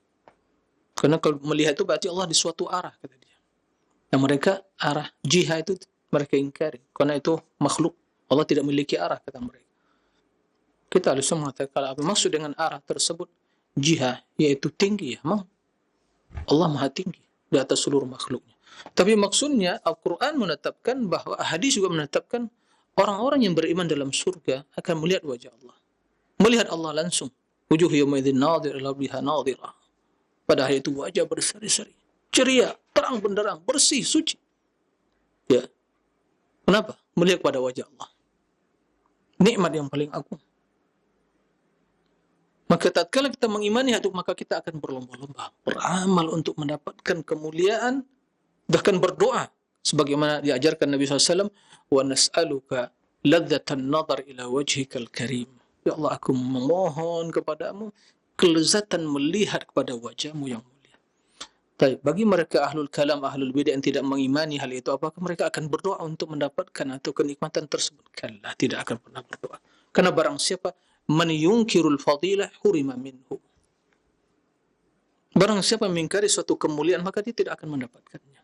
Karena kalau melihat itu berarti Allah di suatu arah, kata dia. Dan mereka arah jihad itu mereka ingkari, karena itu makhluk. Allah tidak memiliki arah, kata mereka. Kita harus mengatakan kalau apa maksud dengan arah tersebut, jihad yaitu tinggi, ya, memang Allah maha tinggi di atas seluruh makhluknya. Tapi maksudnya Al-Quran menetapkan bahwa hadis juga menetapkan orang-orang yang beriman dalam surga akan melihat wajah Allah, melihat Allah langsung. Wujuh yawmaidzin nadhirah ila rabbiha nadhirah. Pada hari itu wajah berseri-seri, ceria, terang benderang, bersih, suci. Ya. Kenapa? Melihat pada wajah Allah. Nikmat yang paling agung. Maka tatkala kita mengimani itu, maka kita akan berlomba-lomba beramal untuk mendapatkan kemuliaan, bahkan berdoa sebagaimana diajarkan Nabi SAW, wa nas'aluka ladzatan nadhar ila wajhikal karim. Ya Allah, aku memohon kepadamu kelezatan melihat kepada wajahmu yang mulia. Baik, bagi mereka ahlul kalam, ahlul bidah yang tidak mengimani hal itu, apakah mereka akan berdoa untuk mendapatkan atau kenikmatan tersebut? Kalla, tidak akan pernah berdoa. Karena barang siapa man yunkirul fadilah hurima minhu. Barang siapa mengingkari suatu kemuliaan, maka dia tidak akan mendapatkannya.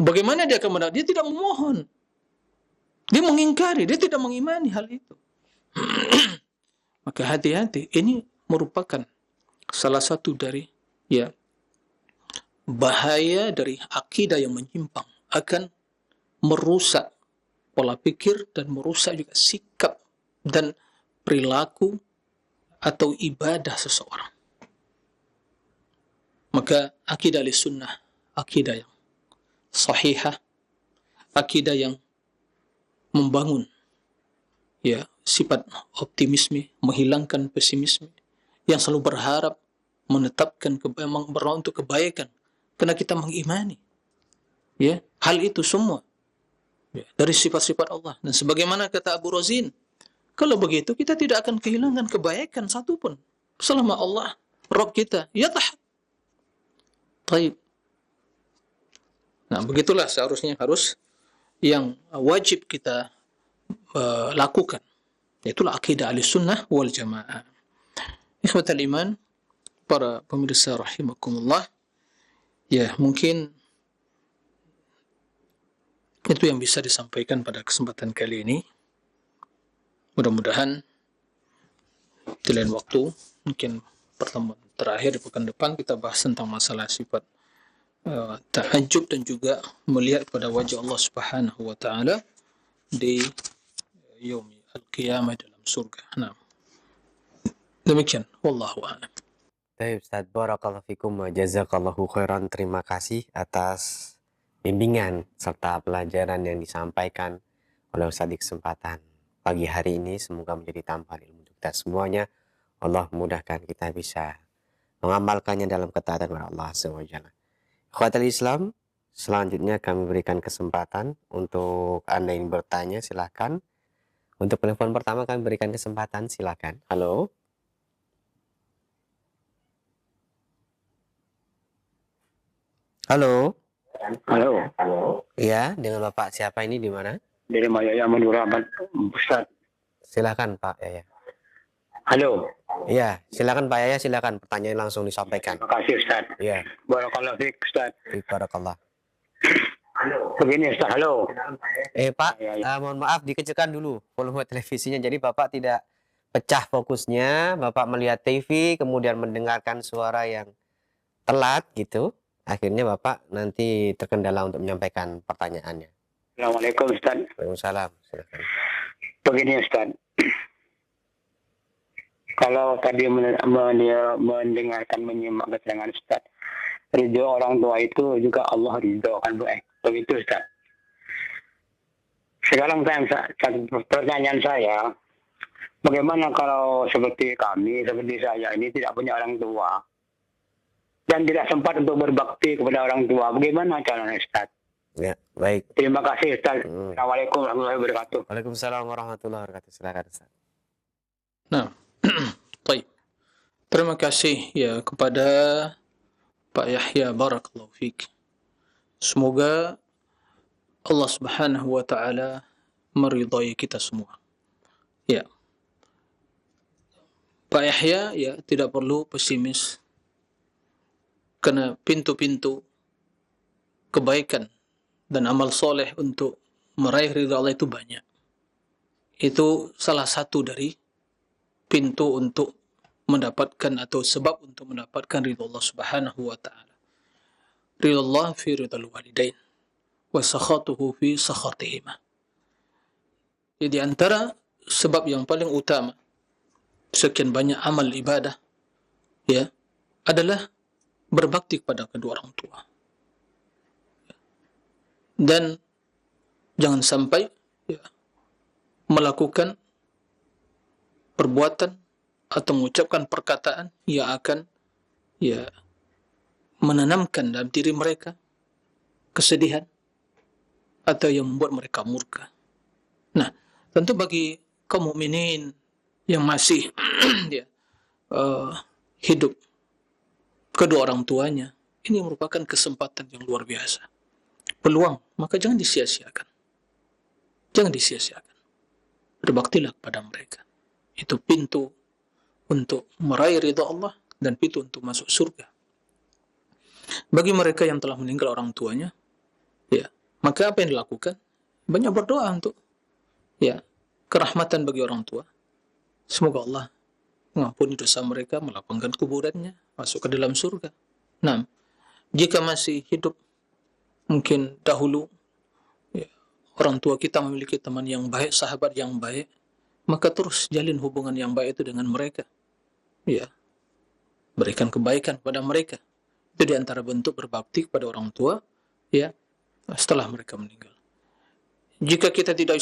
Bagaimana dia akan mendapat? Dia tidak memohon. Dia mengingkari, dia tidak mengimani hal itu. Maka hati-hati, ini merupakan salah satu dari, ya, bahaya dari akidah yang menyimpang, akan merusak pola pikir dan merusak juga sikap dan perilaku atau ibadah seseorang. Maka akidah Ahlussunnah, akidah yang sahihah, akidah yang membangun, ya, sifat optimisme, menghilangkan pesimisme, yang selalu berharap, menetapkan memang berdoa untuk kebaikan, karena kita mengimani, ya, hal itu semua, ya, dari sifat-sifat Allah. Dan sebagaimana kata Abu Razin, kalau begitu kita tidak akan kehilangan kebaikan satupun selama Allah Rabb kita yatah. Baik. Nah, begitulah seharusnya harus yang wajib kita lakukan. Itulah akidah Ahlussunnah wal Jamaah. Ikhwatal iman, para pemirsa rahimakumullah. Ya, mungkin itu yang bisa disampaikan pada kesempatan kali ini. Mudah-mudahan di lain waktu, mungkin pertemuan terakhir di pekan depan, kita bahas tentang masalah sifat tahajud dan juga melihat pada wajah Allah Subhanahu wa taala di yaumi al-qiyamah dalam surga. Nah, demikian, wallahu a'lam. Baik Ustaz, barakallahu fikum wa jazakallahu khairan. Terima kasih atas bimbingan serta pelajaran yang disampaikan oleh Ustaz di kesempatan pagi hari ini. Semoga menjadi tambahan ilmu untuk kita semuanya. Allah memudahkan kita bisa mengamalkannya dalam ketaatan kepada Allah SWT. Ikhwatal Islam, selanjutnya kami berikan kesempatan untuk Anda yang bertanya, silakan. Untuk telepon pertama kami berikan kesempatan, silakan. Halo. Halo. Halo. Iya, dengan Bapak siapa ini di mana? dari Maya Manurabat, Ustaz. Silakan Pak Yaya. Halo. Iya, silakan Pak Yaya, silakan pertanyaan langsung disampaikan. Terima kasih Ustaz. Iya. Barakallahu fiik Ustaz. Barakallah. Begini Ustaz, halo. Pak, mohon maaf dikecilkan dulu volume televisinya, jadi Bapak tidak pecah fokusnya, Bapak melihat TV kemudian mendengarkan suara yang telat gitu, akhirnya Bapak nanti terkendala untuk menyampaikan pertanyaannya. Assalamualaikum Ustaz. Waalaikumsalam. Silakan. Begini Ustaz, kalau tadi mendengarkan menyimak keterangan Ustaz, ridho orang tua itu juga Allah ridho kan begitu Ustaz. Sekarang pertanyaan saya, bagaimana kalau seperti saya ini tidak punya orang tua dan tidak sempat untuk berbakti kepada orang tua, bagaimana caranya Ustaz? Ya, baik. Terima kasih Ustaz. Assalamualaikum warahmatullahi wabarakatuh. Waalaikumsalam warahmatullahi wabarakatuh. Silakan Ustaz. Nah, baik. Terima kasih ya kepada Pak Yahya, barakallahu fiik. Semoga Allah Subhanahu wa taala meridai kita semua. Ya. Pak Yahya ya tidak perlu pesimis. Karena pintu-pintu kebaikan dan amal soleh untuk meraih ridha Allah itu banyak. Itu salah satu dari pintu untuk mendapatkan atau sebab untuk mendapatkan ridha Allah Subhanahu wa taala. Ridha Allah fi ridhal walidain wa sakhatuhu fi sakhatihima. Jadi antara sebab yang paling utama sekian banyak amal ibadah ya adalah berbakti kepada kedua orang tua. Dan jangan sampai ya, melakukan perbuatan atau mengucapkan perkataan yang akan ya menanamkan dalam diri mereka kesedihan atau yang membuat mereka murka. Nah, tentu bagi kaum mukminin yang masih ya, hidup kedua orang tuanya, ini merupakan kesempatan yang luar biasa. Peluang, maka jangan disia-siakan. Jangan disia-siakan. Berbaktilah kepada mereka. Itu pintu untuk meraih ridha Allah dan pintu untuk masuk surga. Bagi mereka yang telah meninggal orang tuanya, ya, maka apa yang dilakukan? Banyak berdoa untuk ya, kerahmatan bagi orang tua. Semoga Allah mengampuni dosa mereka, melapangkan kuburannya, masuk ke dalam surga. Nah, jika masih hidup mungkin dahulu ya, orang tua kita memiliki teman yang baik, sahabat yang baik, maka terus jalin hubungan yang baik itu dengan mereka. Ya, berikan kebaikan kepada mereka. Itu di antara bentuk berbakti kepada orang tua ya setelah mereka meninggal. Jika kita tidak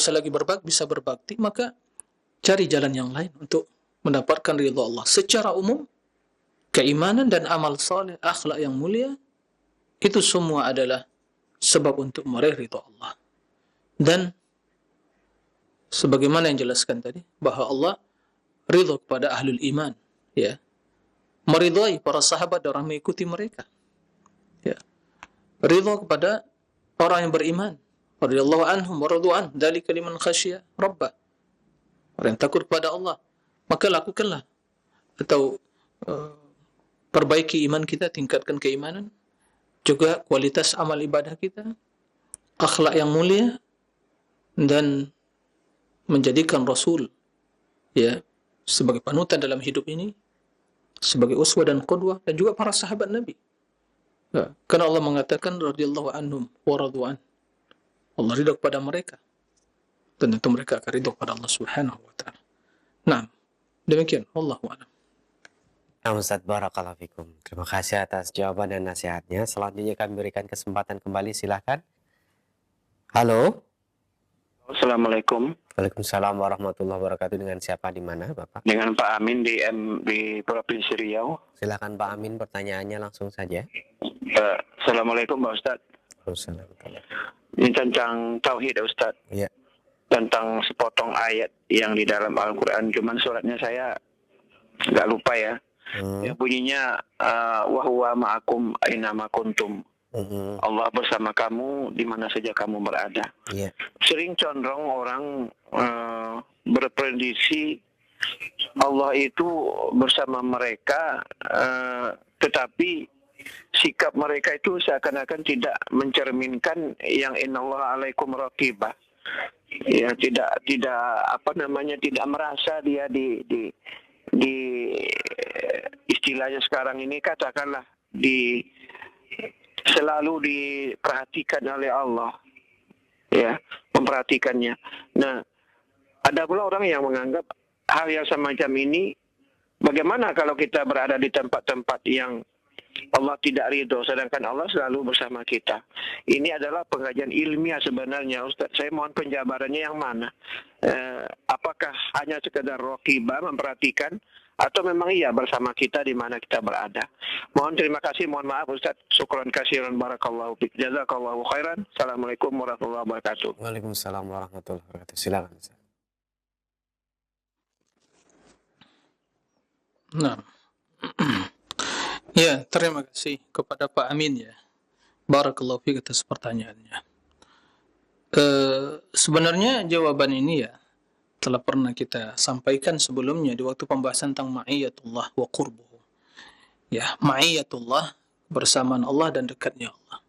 bisa berbakti, maka cari jalan yang lain untuk mendapatkan ridha Allah. Secara umum, keimanan dan amal saleh, akhlak yang mulia, itu semua adalah sebab untuk meraih ridha Allah. Dan sebagaimana yang jelaskan tadi, bahwa Allah ridha kepada ahlul iman, ya, meridhai para sahabat dan orang mengikuti mereka, ya, ridha kepada orang yang beriman, radhiyallahu anhum wa radu an, dzalika liman khasyya rabbah. Orang yang takut kepada Allah, maka lakukanlah atau perbaiki iman kita, tingkatkan keimanan, juga kualitas amal ibadah kita, akhlak yang mulia, dan menjadikan Rasul ya sebagai panutan dalam hidup ini, sebagai uswah dan qudwah, dan juga para sahabat Nabi. Ya, karena Allah mengatakan radhiyallahu anhum wa radwan. Allah ridha kepada mereka dan tentu mereka akan ridha kepada Allah Subhanahu wa taala. Nah, demikian wallahu a'lam. Ustaz, barakallahu fikum. Terima kasih atas jawaban dan nasihatnya. Selanjutnya kami berikan kesempatan kembali, silahkan. Halo. Assalamualaikum. Waalaikumsalam warahmatullahi wabarakatuh. Dengan siapa di mana, Bapak? Dengan Pak Amin di Provinsi Riau. Silakan Pak Amin, pertanyaannya langsung saja. Assalamualaikum Pak Ustaz. Waalaikumsalam. Ini tentang tauhid Ustaz. Iya. Tentang sepotong ayat yang di dalam Al-Quran, cuman suratnya saya nggak lupa ya. Yang bunyinya wa huwa ma'akum aina ma kuntum. Allah bersama kamu di mana saja kamu berada. Iya. Sering condong orang berprediksi Allah itu bersama mereka, tetapi sikap mereka itu seakan-akan tidak mencerminkan yang innallaha alaikum raqibah. Ya, tidak tidak merasa dia di istilahnya sekarang ini katakanlah selalu diperhatikan oleh Allah, ya, memperhatikannya. Nah, ada pula orang yang menganggap hal yang semacam ini, bagaimana kalau kita berada di tempat-tempat yang Allah tidak ridho, sedangkan Allah selalu bersama kita. Ini adalah pengajian ilmiah sebenarnya, Ustaz. Saya mohon penjabarannya yang mana? Apakah hanya sekedar raqibah, memperhatikan, atau memang iya bersama kita di mana kita berada? Mohon terima kasih, mohon maaf Ustaz. Syukran kasiran, barakallahu fiik. Jazakallahu khairan. Assalamualaikum warahmatullahi wabarakatuh. Waalaikumsalam warahmatullahi wabarakatuh. Silakan Ustaz. Nah, ya, terima kasih kepada Pak Amin ya. Barakallahu fiik atas pertanyaannya. Sebenarnya jawaban ini ya telah pernah kita sampaikan sebelumnya di waktu pembahasan tentang ma'iyatullah wa qurbuhu. Ya, ma'iyatullah, bersamaan Allah dan dekatnya Allah.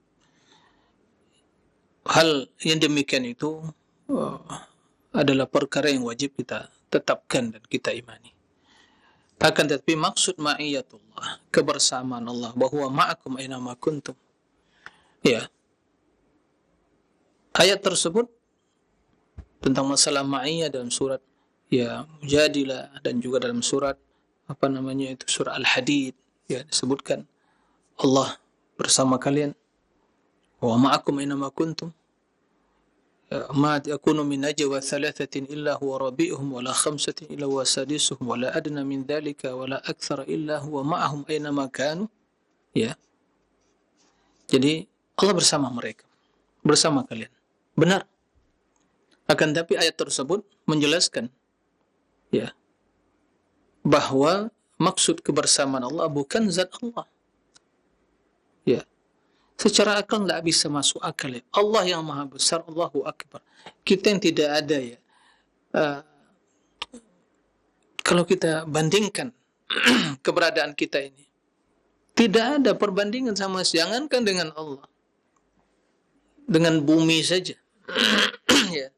Hal yang demikian itu adalah perkara yang wajib kita tetapkan dan kita imani. Akan tetapi maksud ma'iyatullah, kebersamaan Allah, bahwa ma'akum aina ma kuntum. Ya. Ayat tersebut tentang masalah ma'iyah dalam surat ya Mujadilah dan juga dalam surat surah Al-Hadid, ya, disebutkan Allah bersama kalian. Wa ma'akum aina ma kuntum. ما يكون من نجوى ثلاثة إلا هو رابعهم ولا خمسة إلا هو سادسهم ولا أدنى من ذلك ولا أكثر إلا هو معهم أينما كانوا. Ya. Jadi Allah bersama mereka, bersama kalian. Benar. Akan tapi ayat tersebut menjelaskan ya bahwa maksud kebersamaan Allah bukan zat Allah. Ya. Secara akal tidak bisa masuk akal ya. Allah yang maha besar, Allahu Akbar. Kita yang tidak ada ya. Kalau kita bandingkan keberadaan kita ini, tidak ada perbandingan sama sekali. Jangankan dengan Allah, dengan bumi saja, ya,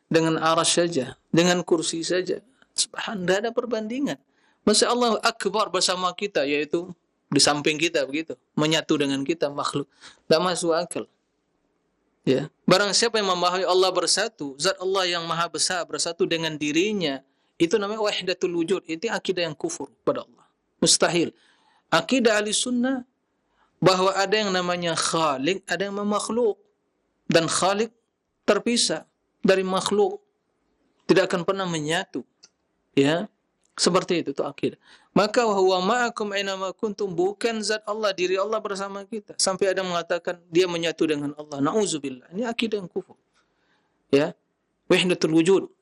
dengan arsy saja, dengan kursi saja, subhanallah, tidak ada perbandingan. Masa Allah Akbar bersama kita, yaitu di samping kita begitu, menyatu dengan kita, makhluk, tidak masuk akal. Ya, barang siapa yang memahami Allah bersatu, zat Allah yang maha besar bersatu dengan dirinya, itu namanya wahdatul wujud. Itu akidah yang kufur pada Allah, mustahil. Akidah ahli sunnah bahwa ada yang namanya khalik, ada yang makhluk, dan khalik terpisah dari makhluk, tidak akan pernah menyatu. Ya, seperti itu akidah. Maka huwa ma'akum aina ma kuntum, bukan zat Allah, diri Allah bersama kita. Sampai ada yang mengatakan dia menyatu dengan Allah. Nauzubillah. Ini akidah yang kufur. Ya. Wahdatul wujud.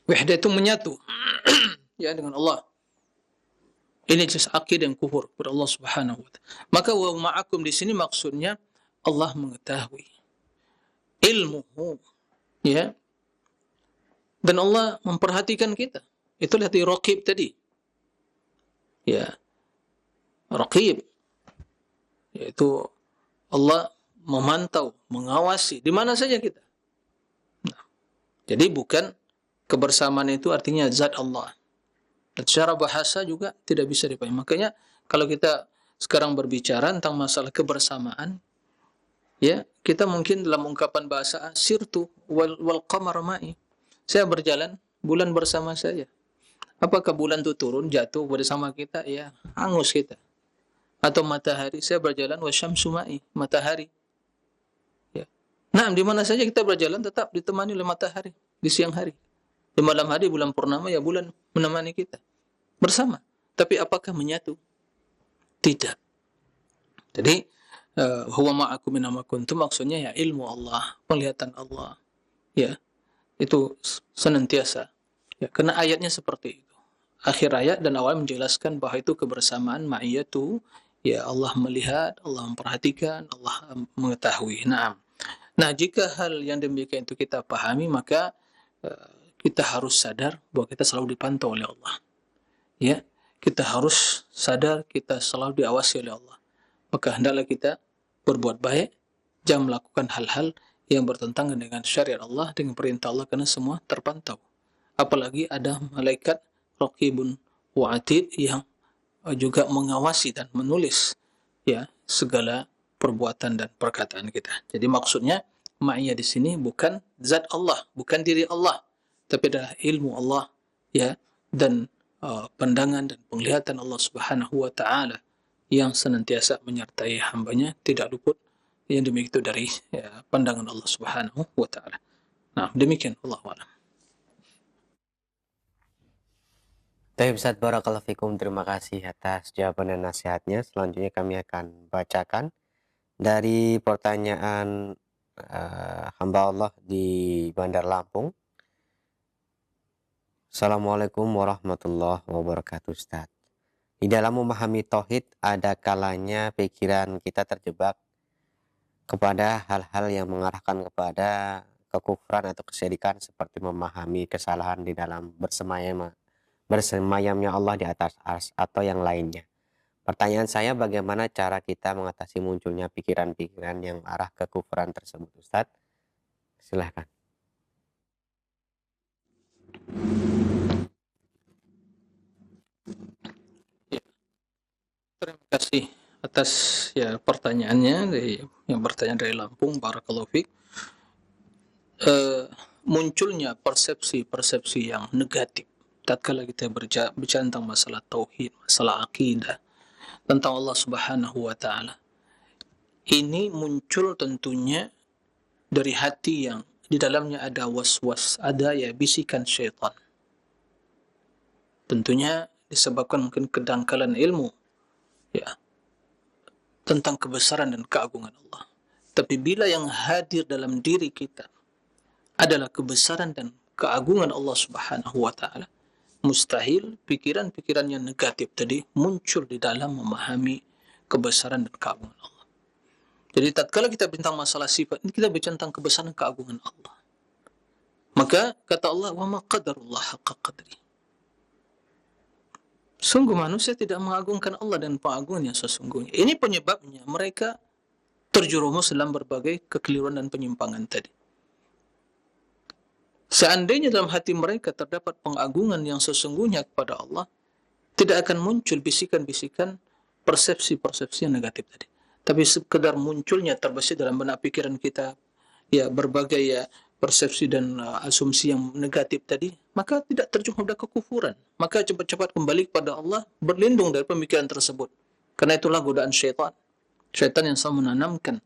Wahdah itu menyatu ya dengan Allah. Ini jelas akidah yang kufur kepada Allah Subhanahu wa taala. Maka wa ma'akum di sini maksudnya Allah mengetahui. Ilmuhu, ya. Dan Allah memperhatikan kita. Itulah di raqib tadi. Ya. Raqib. Yaitu Allah memantau, mengawasi di mana saja kita. Nah, jadi bukan kebersamaan itu artinya zat Allah. Dan secara bahasa juga tidak bisa dipahami. Makanya kalau kita sekarang berbicara tentang masalah kebersamaan, ya, kita mungkin dalam ungkapan bahasa sirtu wal qamar ma'i. Saya berjalan, bulan bersama saya. Apakah bulan itu turun, jatuh bersama kita? Ya, hangus kita. Atau matahari, saya berjalan wasyamsu ma'i, matahari. Ya. Nah, di mana saja kita berjalan tetap ditemani oleh matahari di siang hari. Di malam hari bulan purnama ya bulan menemani kita bersama. Tapi apakah menyatu? Tidak. Jadi huwa ma'akum aina ma kuntum maksudnya ya ilmu Allah, penglihatan Allah. Ya. Itu senantiasa. Ya, karena ayatnya seperti itu. Akhir ayat dan awal menjelaskan bahwa itu kebersamaan ma'iyatu ya Allah melihat, Allah memperhatikan, Allah mengetahui. Nah, jika hal yang demikian itu kita pahami, maka kita harus sadar bahwa kita selalu dipantau oleh Allah. Ya, kita harus sadar kita selalu diawasi oleh Allah. Maka hendaklah kita berbuat baik, jangan melakukan hal-hal yang bertentangan dengan syariat Allah, dengan perintah Allah, karena semua terpantau. Apalagi ada malaikat Raqibun wa Atid yang juga mengawasi dan menulis ya segala perbuatan dan perkataan kita. Jadi maksudnya ma'iyah di sini bukan zat Allah, bukan diri Allah, tapi adalah ilmu Allah ya, dan pandangan dan penglihatan Allah Subhanahu wa taala yang senantiasa menyertai hambanya, tidak luput yang demikian itu dari ya, pandangan Allah Subhanahu wa taala. Nah, demikian Allahu a'lam. Baik Ustaz, barakallahu fikum, terima kasih atas jawaban dan nasihatnya. Selanjutnya kami akan bacakan dari pertanyaan hamba Allah di Bandar Lampung. Assalamualaikum warahmatullahi wabarakatuh Ustaz. Di dalam memahami tauhid, ada kalanya pikiran kita terjebak kepada hal-hal yang mengarahkan kepada kekufuran atau kesyirikan, seperti memahami kesalahan di dalam bersemayamnya Allah di atas ars atau yang lainnya. Pertanyaan saya, bagaimana cara kita mengatasi munculnya pikiran-pikiran yang arah kekufuran tersebut Ustaz? Silahkan. Terima kasih atas ya pertanyaannya yang bertanya dari Lampung, barakallahu fiik. Munculnya persepsi-persepsi yang negatif tatkala kita bicara tentang masalah tauhid, masalah akidah, tentang Allah Subhanahu wa taala. Ini muncul tentunya dari hati yang di dalamnya ada was-was, ada ya bisikan syaitan. Tentunya disebabkan mungkin kedangkalan ilmu ya tentang kebesaran dan keagungan Allah. Tapi bila yang hadir dalam diri kita adalah kebesaran dan keagungan Allah Subhanahu wa taala, mustahil pikiran-pikiran yang negatif tadi muncul di dalam memahami kebesaran dan keagungan Allah. Jadi tatkala kita bincang masalah sifat ini, kita bincang tentang kebesaran dan keagungan Allah. Maka kata Allah, wa ma qadarullah haqqa qadri. Sungguh manusia tidak mengagungkan Allah dan pengagungan yang sesungguhnya. Ini penyebabnya mereka terjerumus dalam berbagai kekeliruan dan penyimpangan tadi. Seandainya dalam hati mereka terdapat pengagungan yang sesungguhnya kepada Allah, tidak akan muncul bisikan-bisikan persepsi-persepsi yang negatif tadi. Tapi sekedar munculnya terbesit dalam benak pikiran kita ya berbagai ya persepsi dan asumsi yang negatif tadi, maka tidak terjun pada kekufuran. Maka cepat-cepat kembali kepada Allah, berlindung dari pemikiran tersebut. Karena itulah godaan syaitan. Syaitan yang selalu menanamkan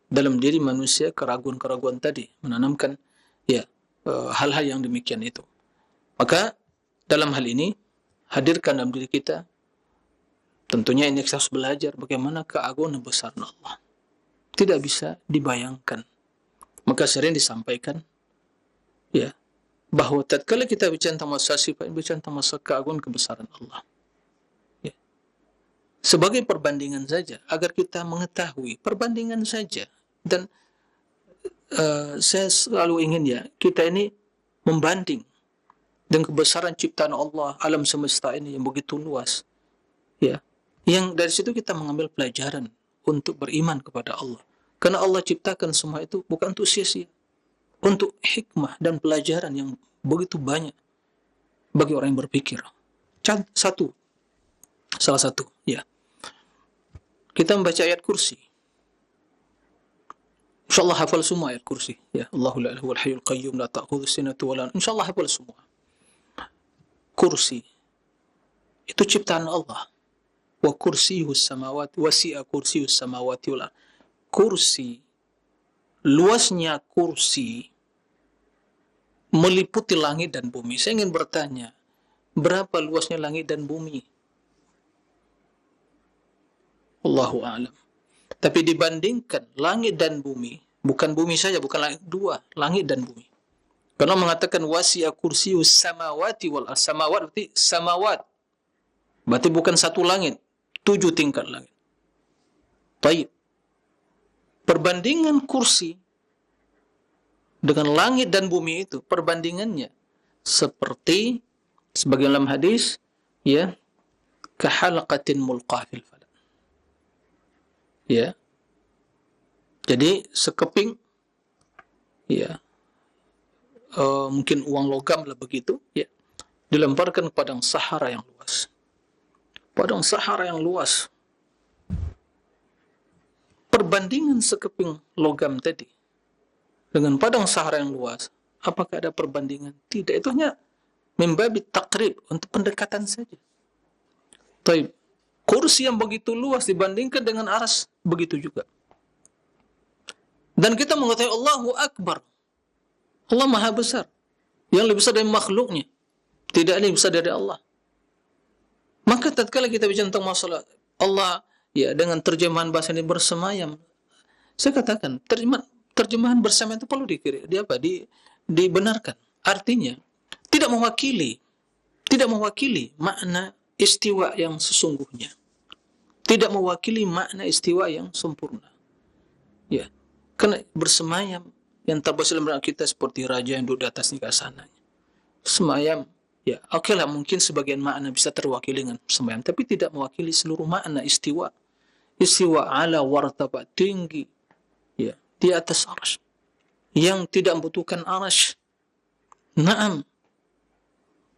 dalam diri manusia keraguan-keraguan tadi, menanamkan ya hal-hal yang demikian itu. Maka dalam hal ini hadirkan dalam diri kita, tentunya ini kita harus belajar bagaimana keagungan besar Allah. Tidak bisa dibayangkan. Maka sering disampaikan ya bahwa tatkala kita bicara tentang masalah sifat, bicara tentang masalah keagungan kebesaran Allah. Ya. Sebagai perbandingan saja, agar kita mengetahui perbandingan saja. Dan saya selalu ingin ya kita ini membanding dengan kebesaran ciptaan Allah, alam semesta ini yang begitu luas. Ya. Yang dari situ kita mengambil pelajaran untuk beriman kepada Allah. Karena Allah ciptakan semua itu bukan untuk sia-sia. Untuk hikmah dan pelajaran yang begitu banyak bagi orang yang berpikir. Salah satu, ya. Kita membaca ayat kursi. InsyaAllah hafal semua ayat kursi. Ya, Allahu la ilaha wal hayyul qayyum la ta'khudhuhu sinatun wa la nawm. InsyaAllah hafal semua. Kursi itu ciptaan Allah. Wa kursiyus samawati wasi'a kursiyus samawati wal ardh. Kursi, luasnya kursi meliputi langit dan bumi. Saya ingin bertanya, berapa luasnya langit dan bumi? Allahu a'lam. Tapi dibandingkan langit dan bumi, bukan bumi saja, bukan langit, dua, langit dan bumi. Karena mengatakan wasi'a kursiyus samawati wal samawat berarti samawat. Berarti bukan satu langit, 7 tingkat langit. Baik. Perbandingan kursi dengan langit dan bumi itu, perbandingannya seperti sebagian dalam hadis, ya, kahalaqatin mulqah fil falak. Ya. Jadi sekeping, ya, mungkin uang logam lah begitu, ya, dilemparkan ke padang Sahara yang luas. Padang Sahara yang luas. Perbandingan sekeping logam tadi dengan padang Sahara yang luas, apakah ada perbandingan? Tidak, itu hanya membabi takrib, untuk pendekatan saja. Taib. Kursi yang begitu luas dibandingkan dengan arsy, begitu juga. Dan kita mengetahui Allahu Akbar. Allah Maha Besar. Yang lebih besar dari makhluknya. Tidak ada yang besar dari Allah. Maka tatkala kita bicara tentang masalah Allah, ya, dengan terjemahan bahasa ini bersemayam, saya katakan terjemahan bersemayam itu perlu dibenarkan. Artinya tidak mewakili makna istiwa yang sesungguhnya, tidak mewakili makna istiwa yang sempurna. Ya, karena bersemayam yang terbesit dalam benak kita seperti raja yang duduk di atas nikasananya. Semayam, ya, oke lah, mungkin sebagian makna bisa terwakili dengan semayam, tapi tidak mewakili seluruh makna istiwa. Istiwa ala wartabat, tinggi, ya, di atas arsy, yang tidak membutuhkan arsy. Naam,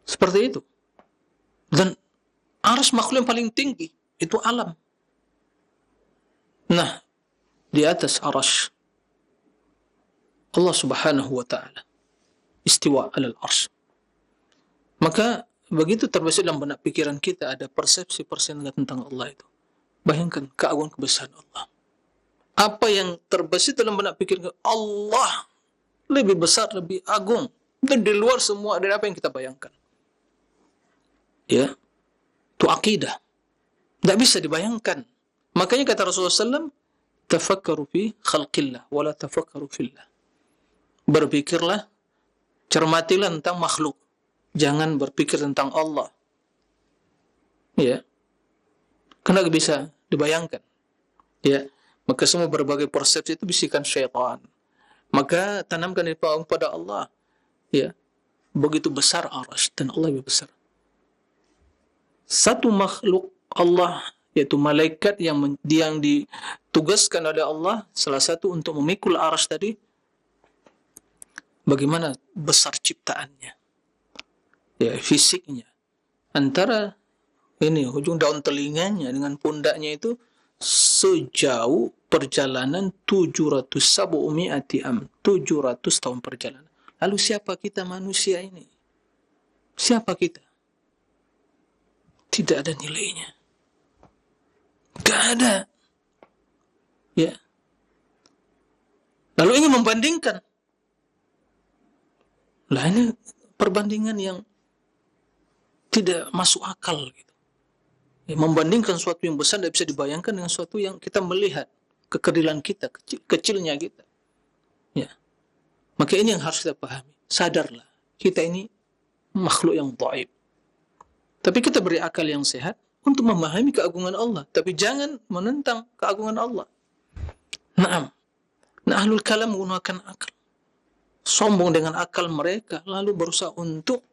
seperti itu. Dan arsy makhluk yang paling tinggi itu alam. Nah, di atas arsy Allah Subhanahu wa ta'ala istiwa alal arsy. Maka begitu terbesit dalam benak pikiran kita ada persepsi-persepsi tentang Allah itu. Bayangkan keagungan kebesaran Allah. Apa yang terbesit dalam benak pikiran kita, Allah lebih besar, lebih agung, dan di luar semua dari apa yang kita bayangkan. Ya, itu akidah. Tidak bisa dibayangkan. Makanya kata Rasulullah SAW, tafakkaru fi khalqillah, wala tafakkaru fillah. Berpikirlah, cermatilah tentang makhluk. Jangan berpikir tentang Allah. Ya. Karena bisa dibayangkan. Ya. Maka semua berbagai persepsi itu bisikan syaitan. Maka tanamkan pada Allah. Ya. Begitu besar arsy dan Allah lebih besar. Satu makhluk Allah, yaitu malaikat yang ditugaskan oleh Allah, salah satu untuk memikul arsy tadi, bagaimana besar ciptaannya, ya, fisiknya. Antara ini ujung daun telinganya dengan pundaknya itu sejauh perjalanan 700 am, 700 tahun perjalanan. Lalu siapa kita manusia ini? Siapa kita? Tidak ada nilainya. Tidak ada. Ya. Lalu ingin membandingkan. Lah, ini perbandingan yang tidak masuk akal gitu. Ya, membandingkan sesuatu yang besar tidak bisa dibayangkan dengan sesuatu yang kita melihat kekerilan kita, kecilnya kita. Ya. Maka ini yang harus kita pahami. Sadarlah, kita ini makhluk yang dhaif. Tapi kita beri akal yang sehat untuk memahami keagungan Allah, tapi jangan menentang keagungan Allah. Naam. Nah, ahlul kalam menggunakan akal. Sombong dengan akal mereka, lalu berusaha untuk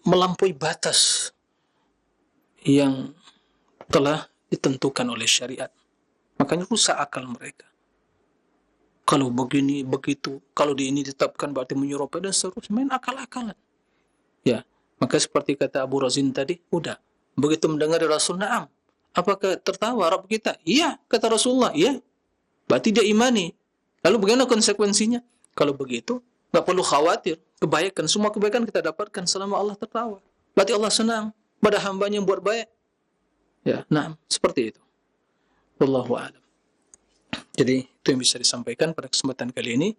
melampaui batas yang telah ditentukan oleh syariat. Makanya rusak akal mereka. Kalau begini, begitu, kalau di ini ditetapkan berarti menyerupai dan seterusnya, main akal-akalan. Ya, maka seperti kata Abu Razin tadi, udah, begitu mendengar dari Rasul, na'am, apakah tertawa Rabb kita? Iya, kata Rasulullah, iya. Berarti dia imani. Lalu bagaimana konsekuensinya? Kalau begitu, nggak perlu khawatir. Kebaikan, semua kebaikan kita dapatkan selama Allah tertawa. Berarti Allah senang pada hambanya yang buat baik. Ya, nah, seperti itu. Wallahu a'lam. Jadi, itu yang bisa disampaikan pada kesempatan kali ini.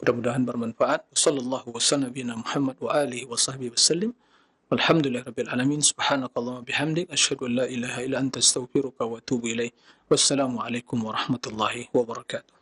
Mudah-mudahan bermanfaat. Wassallallahu wasallam nabiyina Muhammad wa alihi wa sahbihi wasallim. Walhamdulillahirabbil alamin. Subhanakallahumma bihamdik asyhadu an la ilaha illa anta astaghfiruka wa atubu ilaik. Wassalamu alaikum warahmatullahi wabarakatuh.